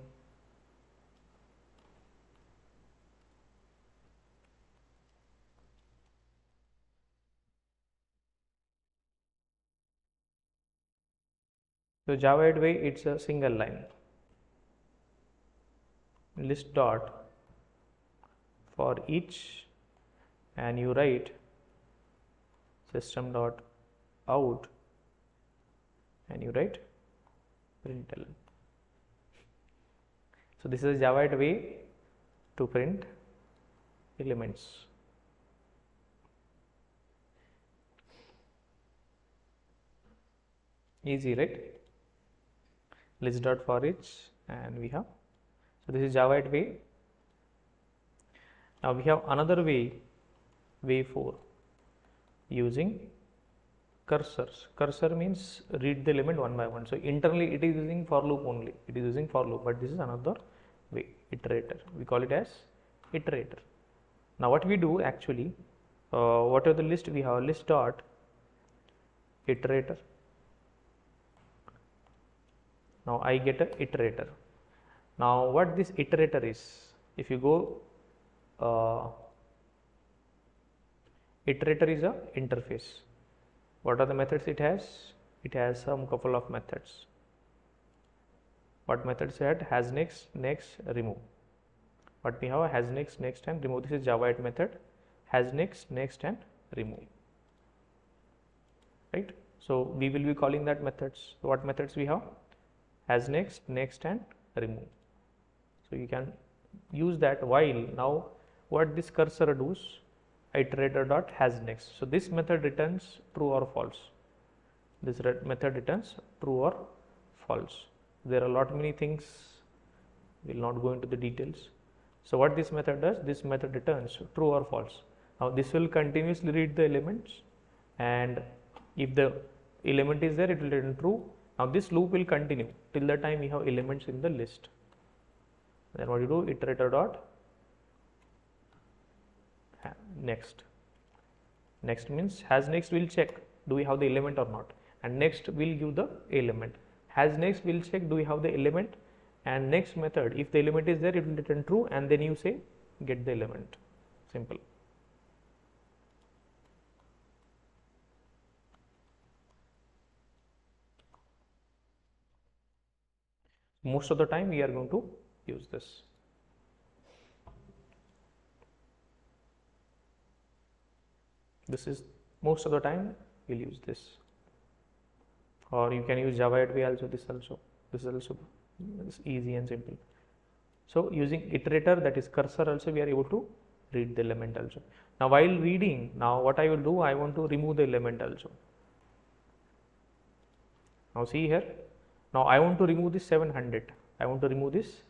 the Java way. It's a single line. List dot for each, and you write system dot out, and you write println. So this is Java way to print elements. Easy, right? List dot for each, and we have. So this is Java way. Now we have another way, way 4, using cursors. Cursor means read the element one by one. So internally it is using for loop only. It is using for loop, but this is another way, iterator. We call it as iterator. Now what we do actually, what are the list? We have a list dot iterator. Now I get a iterator. Now what this iterator is, if you go, iterator is a interface. What are the methods it has? It has some couple of methods. What methods it has? Next, next, remove. What we have? Has next, next, and remove. This is Java method. Has next, next, and remove. Right? So we will be calling that methods. So what methods we have? Has next, next, and remove. So you can use that. While now what this cursor does, iterator dot has next. So this method returns true or false. This method returns true or false. There are a lot many things. We will not go into the details. So what this method does, this method returns true or false. Now this will continuously read the elements, and if the element is there, it will return true. Now this loop will continue till the time we have elements in the list. Then what you do, iterator dot next. Next means has next will check do we have the element or not, and next will give the element. Has next will check do we have the element, and next method, if the element is there, it will return true, and then you say get the element. Simple. Most of the time we are going to use this. This is most of the time we'll use this, or you can use Java 8 also. This is also easy and simple. So using iterator, that is cursor, also we are able to read the element also. Now while reading, now what I will do, I want to remove the element also. Now see here, now I want to remove this 700. I want to remove this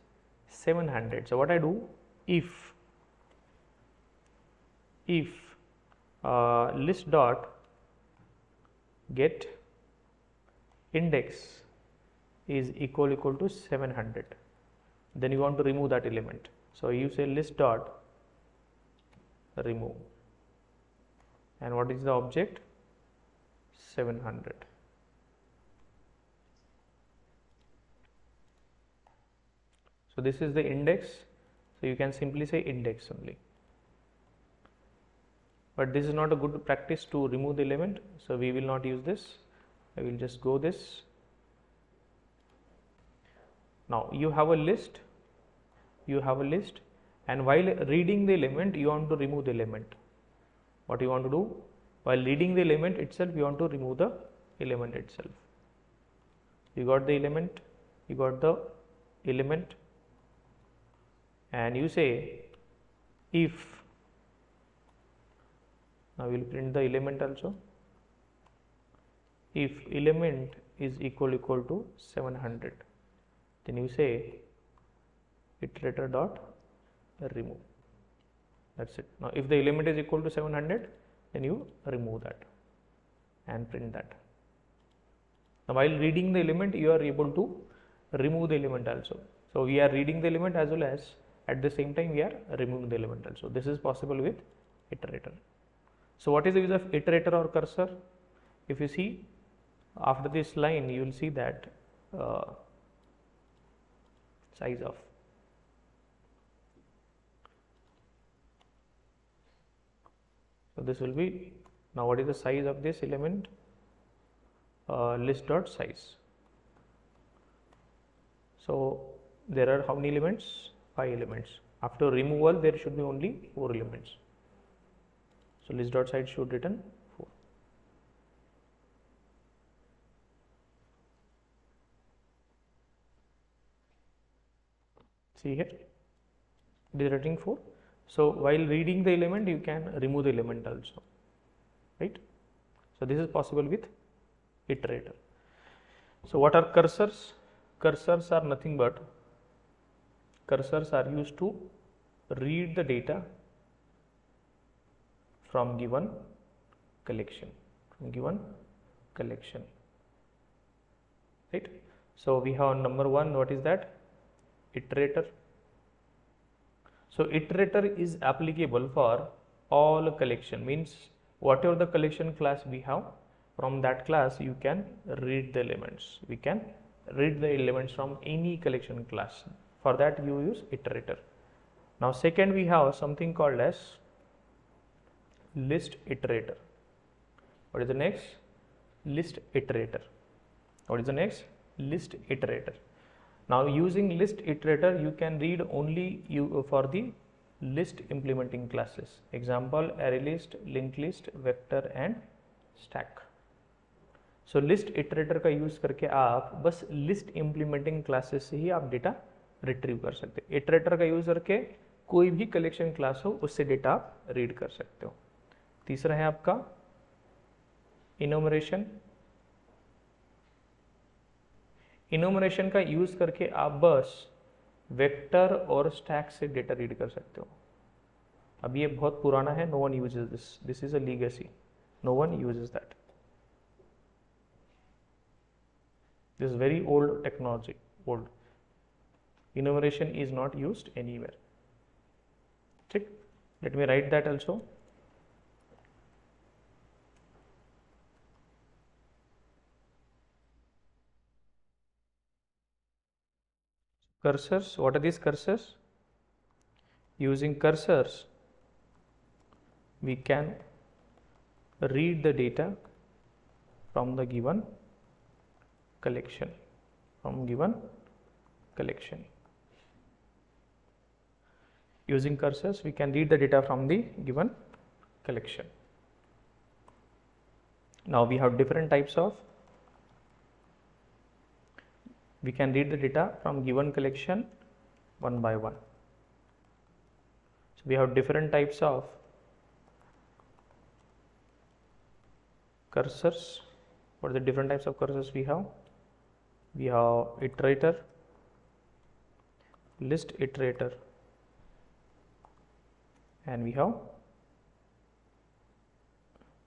700. So what I do, if list dot get index is equal to 700, then you want to remove that element. So you say list dot remove, and what is the object? 700. So this is the index, so you can simply say index only. But this is not a good practice to remove the element, so we will not use this. I will just go this. Now you have a list, and while reading the element, you want to remove the element. What you want to do, while reading the element itself, you want to remove the element itself. You got the element, and you say if, now we will print the element also, if element is equal to 700, then you say iterator dot remove. That's it. Now if the element is equal to 700, then you remove that and print that. Now while reading the element, you are able to remove the element also. So we are reading the element as well as at the same time we are removing the element also. This is possible with iterator. So what is the use of iterator or cursor? If you see after this line, you will see that size of. So this will be, now what is the size of this element? List dot size. So there are how many elements? 5 elements. After removal, there should be only 4 elements. So list dot size should return 4. See here, it is returning 4. So while reading the element, you can remove the element also, right? So this is possible with iterator. So what are cursors? Cursors are nothing but, cursors are used to read the data from given collection, right? So we have number 1, what is that? Iterator. So iterator is applicable for all collection, means whatever the collection class we have, from that class you can read the elements. We can read the elements from any collection class. For that you use iterator. Now second, we have something called as list iterator. What is the next? List iterator. What is the next? List iterator. Now using list iterator, you can read only for the list implementing classes. Example, array list, linked list, vector and stack. So list iterator का use करके आप बस list implementing classes से ही आप data retrieve कर सकते हैं. iterator का यूज करके कोई भी कलेक्शन क्लास हो उससे डेटा आप रीड कर सकते हो. तीसरा है आपका इनोमरेशन. इनोमरेशन का यूज करके आप बस वेक्टर और स्टैक से डेटा रीड कर सकते हो. अब ये बहुत पुराना है, no one uses this. This is a legacy. No one uses that. This is very old technology, old. Enumeration is not used anywhere. Okay. Let me write that also. Cursors, what are these cursors? Using cursors, we can read the data from the given collection, Using cursors, we can read the data from the given collection. Now we have different types of, we can read the data from given collection one by one. So we have different types of cursors. What are the different types of cursors we have? We have iterator, list iterator, and we have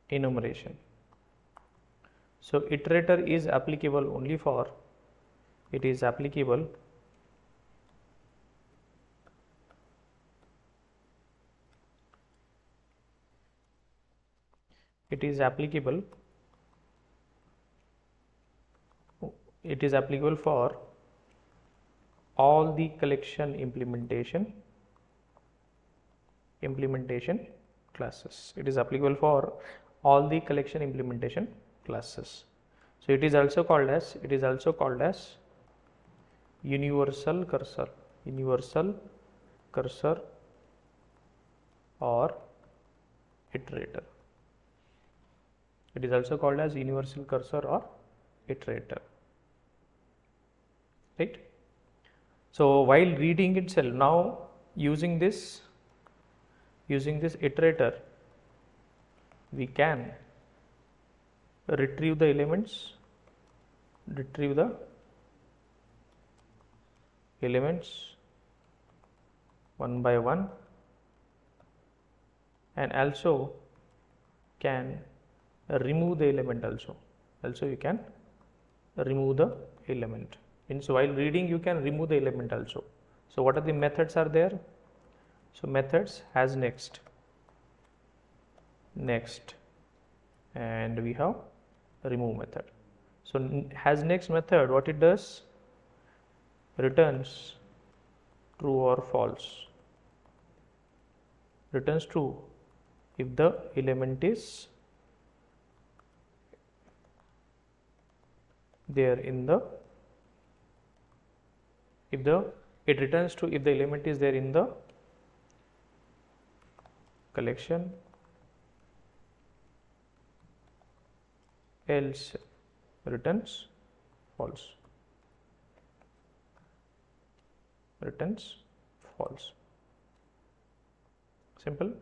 enumeration. So iterator is applicable only for, it is applicable for all the collection implementation classes. It is applicable for all the collection implementation classes. So it is also called as universal cursor or iterator. It is also called as universal cursor or iterator, right? So while reading itself, now using this iterator, we can retrieve the elements one by one, and also can remove the element also you can remove the element. So while reading, you can remove the element also. So what are the methods are there? So methods has next, and we have remove method. So has next method, what it does? Returns true or false. Returns true if the element is there in the, it returns true if the element is there in the collection, else returns false. Simple.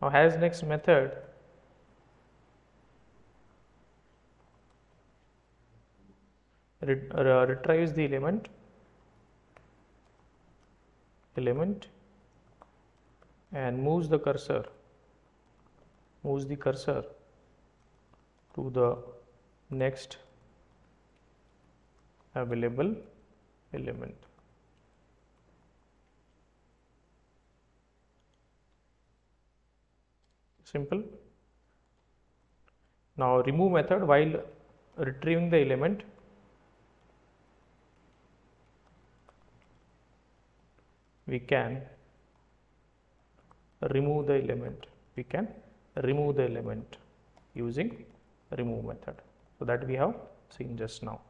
Now has next method retrieves the element and moves the cursor to the next available element. Simple. Now remove method, while retrieving the element, we can remove the element. Using remove method. So that we have seen just now.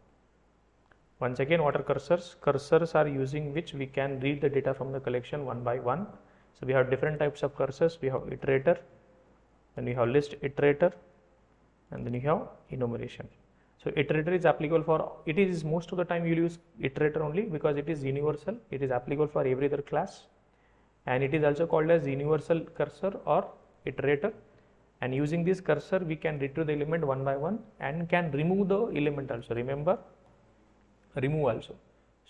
Once again, what are cursors? Cursors are using which we can read the data from the collection one by one. So we have different types of cursors. We have iterator, then we have list iterator, and then you have enumeration. So iterator is applicable for, it is most of the time you will use iterator only because it is universal. It is applicable for every other class, and it is also called as universal cursor or iterator. And using this cursor, we can retrieve the element one by one and can remove the element also. Remember, remove also.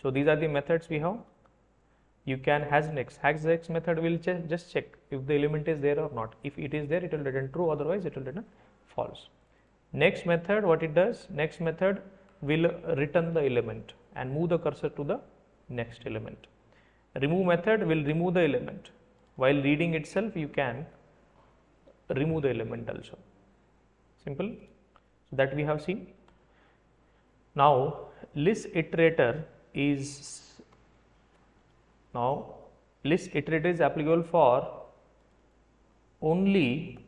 So these are the methods we have. You can has next method will just check if the element is there or not. If it is there, it will return true, otherwise it will return false. Next method, what it does, next method will return the element and move the cursor to the next element. Remove method will remove the element. While reading itself, you can remove the element also. Simple. So that we have seen. Now list iterator is applicable for only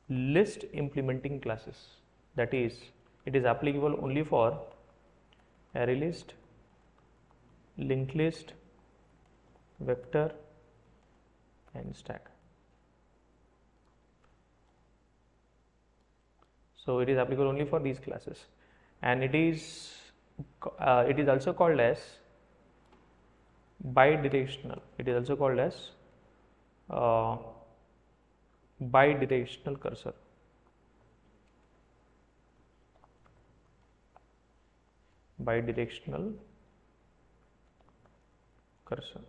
list implementing classes. That is, it is applicable only for array list, linked list, vector and stack. So it is applicable only for these classes, and it is also called as bidirectional. It is also called as bidirectional cursor. Bidirectional cursor.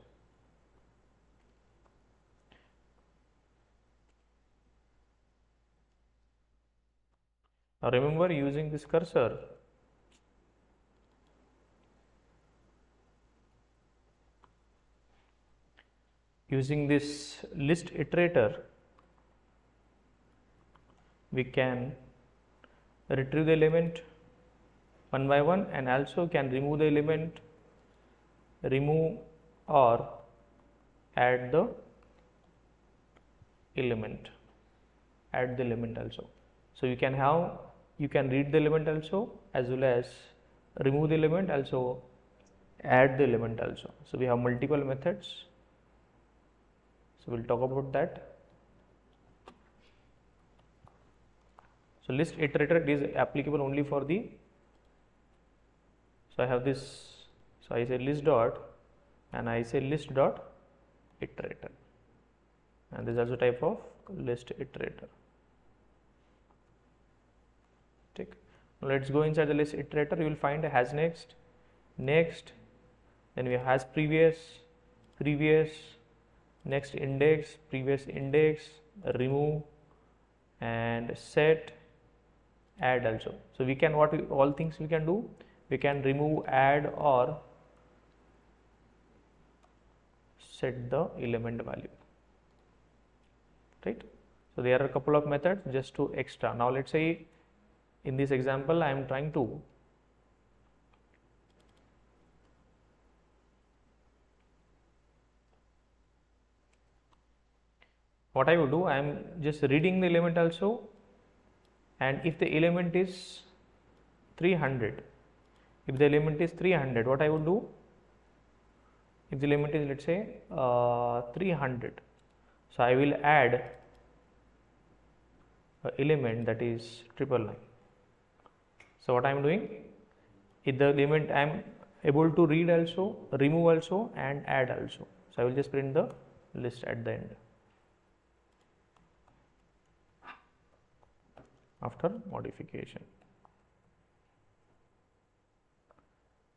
Now remember, using this cursor, using this list iterator, we can retrieve the element one by one and also can remove the element, remove or add the element, also. So you can read the element also, as well as remove the element also, add the element also. So we have multiple methods. So we'll talk about that. So list iterator is applicable only for the, so I have this, so I say list dot and I say list dot iterator, and this is also type of list iterator. Take. Now let's go inside the list iterator. You will find a has next, next, then we have has previous, next index, previous index, remove and set, add also. So we can, all things we can do, we can remove, add or set the element value, right? So there are a couple of methods just to extra. Now let's say in this example I am trying to what I would do, I am just reading the element also, and if the element is 300, what I would do, if the element is, let's say 300, so I will add an element that is 999. So what I am doing, if the element I am able to read also, remove also and add also, so I will just print the list at the end after modification.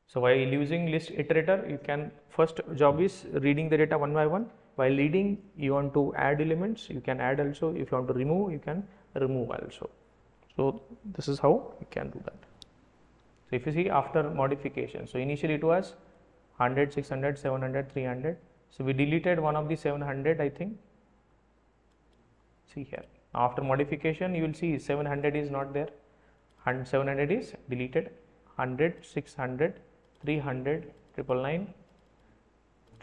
So while using list iterator, you can, first job is reading the data one by one. While reading, you want to add elements, you can add also. If you want to remove, you can remove also. So this is how you can do that. So if you see after modification, so initially it was 100, 600, 700, 300. So we deleted one of the 700, I think. See here. After modification, you will see 700 is not there. 700 is deleted. 100, 600, 300, 999,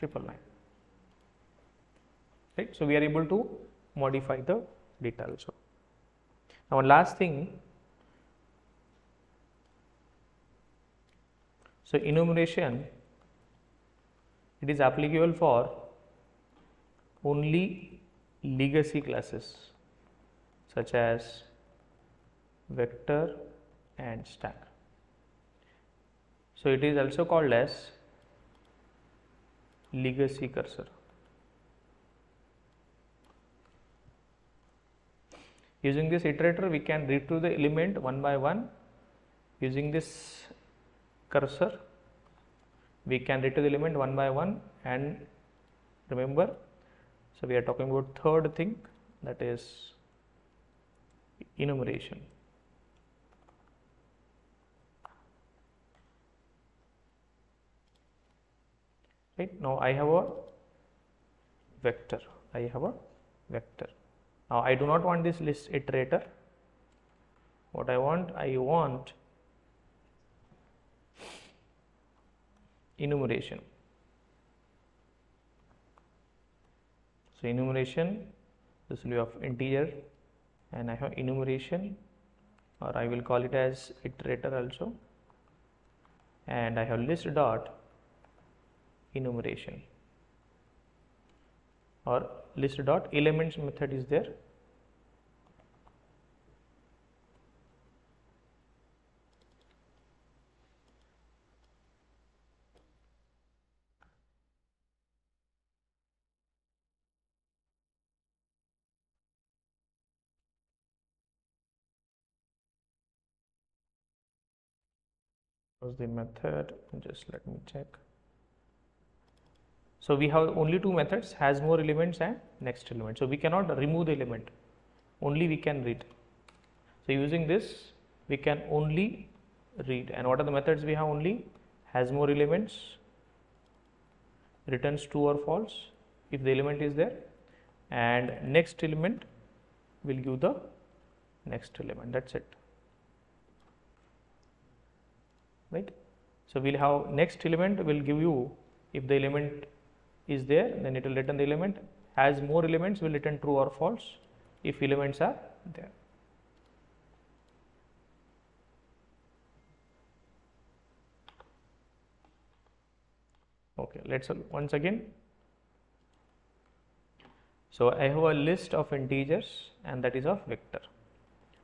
999. Right? So we are able to modify the data also. Now one last thing. So enumeration, it is applicable for only legacy classes such as vector and stack. So it is also called as legacy cursor. Using this iterator, we can retrieve the element one by one. Using this cursor, we can retrieve the element one by one, and remember, so we are talking about third thing, that is enumeration. Right, now I have a vector. Now I do not want this list iterator. What I want enumeration. So enumeration, this will be of integer, and I have enumeration, or I will call it as iterator also, and I have list dot enumeration, or list dot elements method is there. Was the method, just let me check. So we have only two methods, has more elements and next element. So we cannot remove the element, only we can read. So using this we can only read. And what are the methods we have? Only has more elements, returns true or false if the element is there, and next element will give the next element. That's it. Right, so we'll have next element will give you, if the element is there, then it will return the element. Has more elements will return true or false if elements are there. Okay, let's once again. So I have a list of integers, and that is of vector.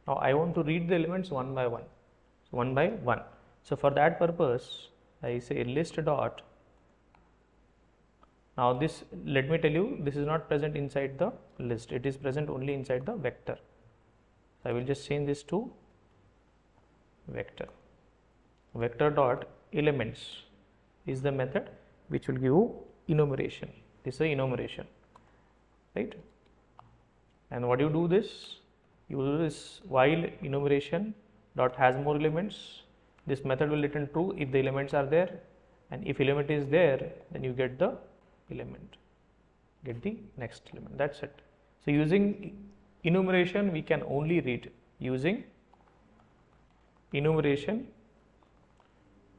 Now I want to read the elements one by one. So one by one. So for that purpose, I say list dot. Now this, let me tell you, this is not present inside the list. It is present only inside the vector. So I will just change this to vector. Vector dot elements is the method which will give you enumeration. This is a enumeration, right? And what you do this? You do this while enumeration dot has more elements. This method will return true if the elements are there, and if element is there, then you get the element, get the next element. That's it. So using enumeration we can only read. Using enumeration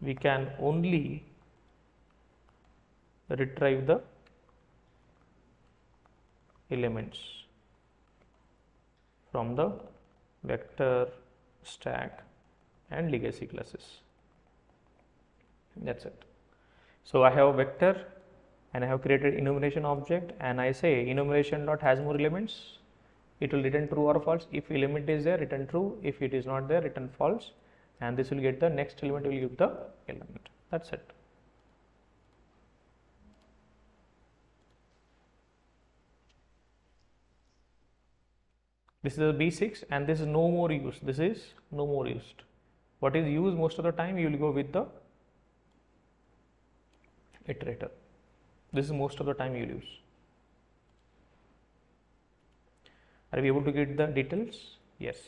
we can only retrieve the elements from the vector, stack and legacy classes. That's it. So I have a vector and I have created enumeration object, and I say enumeration dot has more elements. It will return true or false. If element is there, return true. If it is not there, return false. And this will get the next element, will give the element. That's it. This is a B6, and this is no more used. This is no more used. What is used most of the time, you will go with the iterator. This is most of the time you will use. Are we able to get the details? Yes.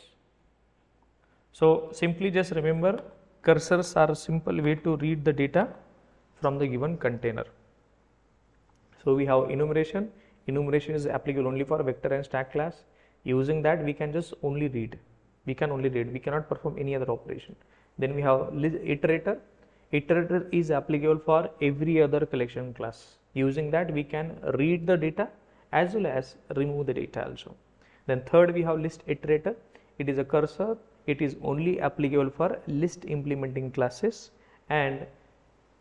So simply just remember, cursors are a simple way to read the data from the given container. So we have enumeration. Enumeration is applicable only for vector and stack class. Using that we can just only read. We can only read. We cannot perform any other operation. Then we have iterator. Iterator is applicable for every other collection class. Using that we can read the data as well as remove the data also. Then third we have list iterator. It is a cursor. It is only applicable for list implementing classes, and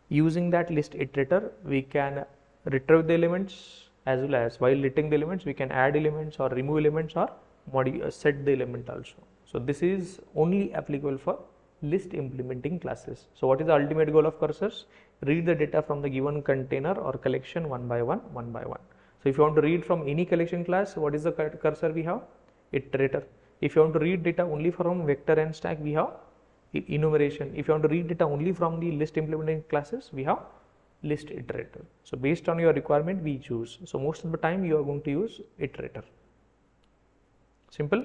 using that list iterator we can retrieve the elements, as well as while retrieving the elements we can add elements or remove elements or set the element also. So this is only applicable for list implementing classes. So what is the ultimate goal of cursors? Read the data from the given container or collection one by one. So if you want to read from any collection class, what is the cursor we have? Iterator. If you want to read data only from vector and stack, we have enumeration. If you want to read data only from the list implementing classes, we have list iterator. So based on your requirement we choose. So most of the time you are going to use iterator. Simple.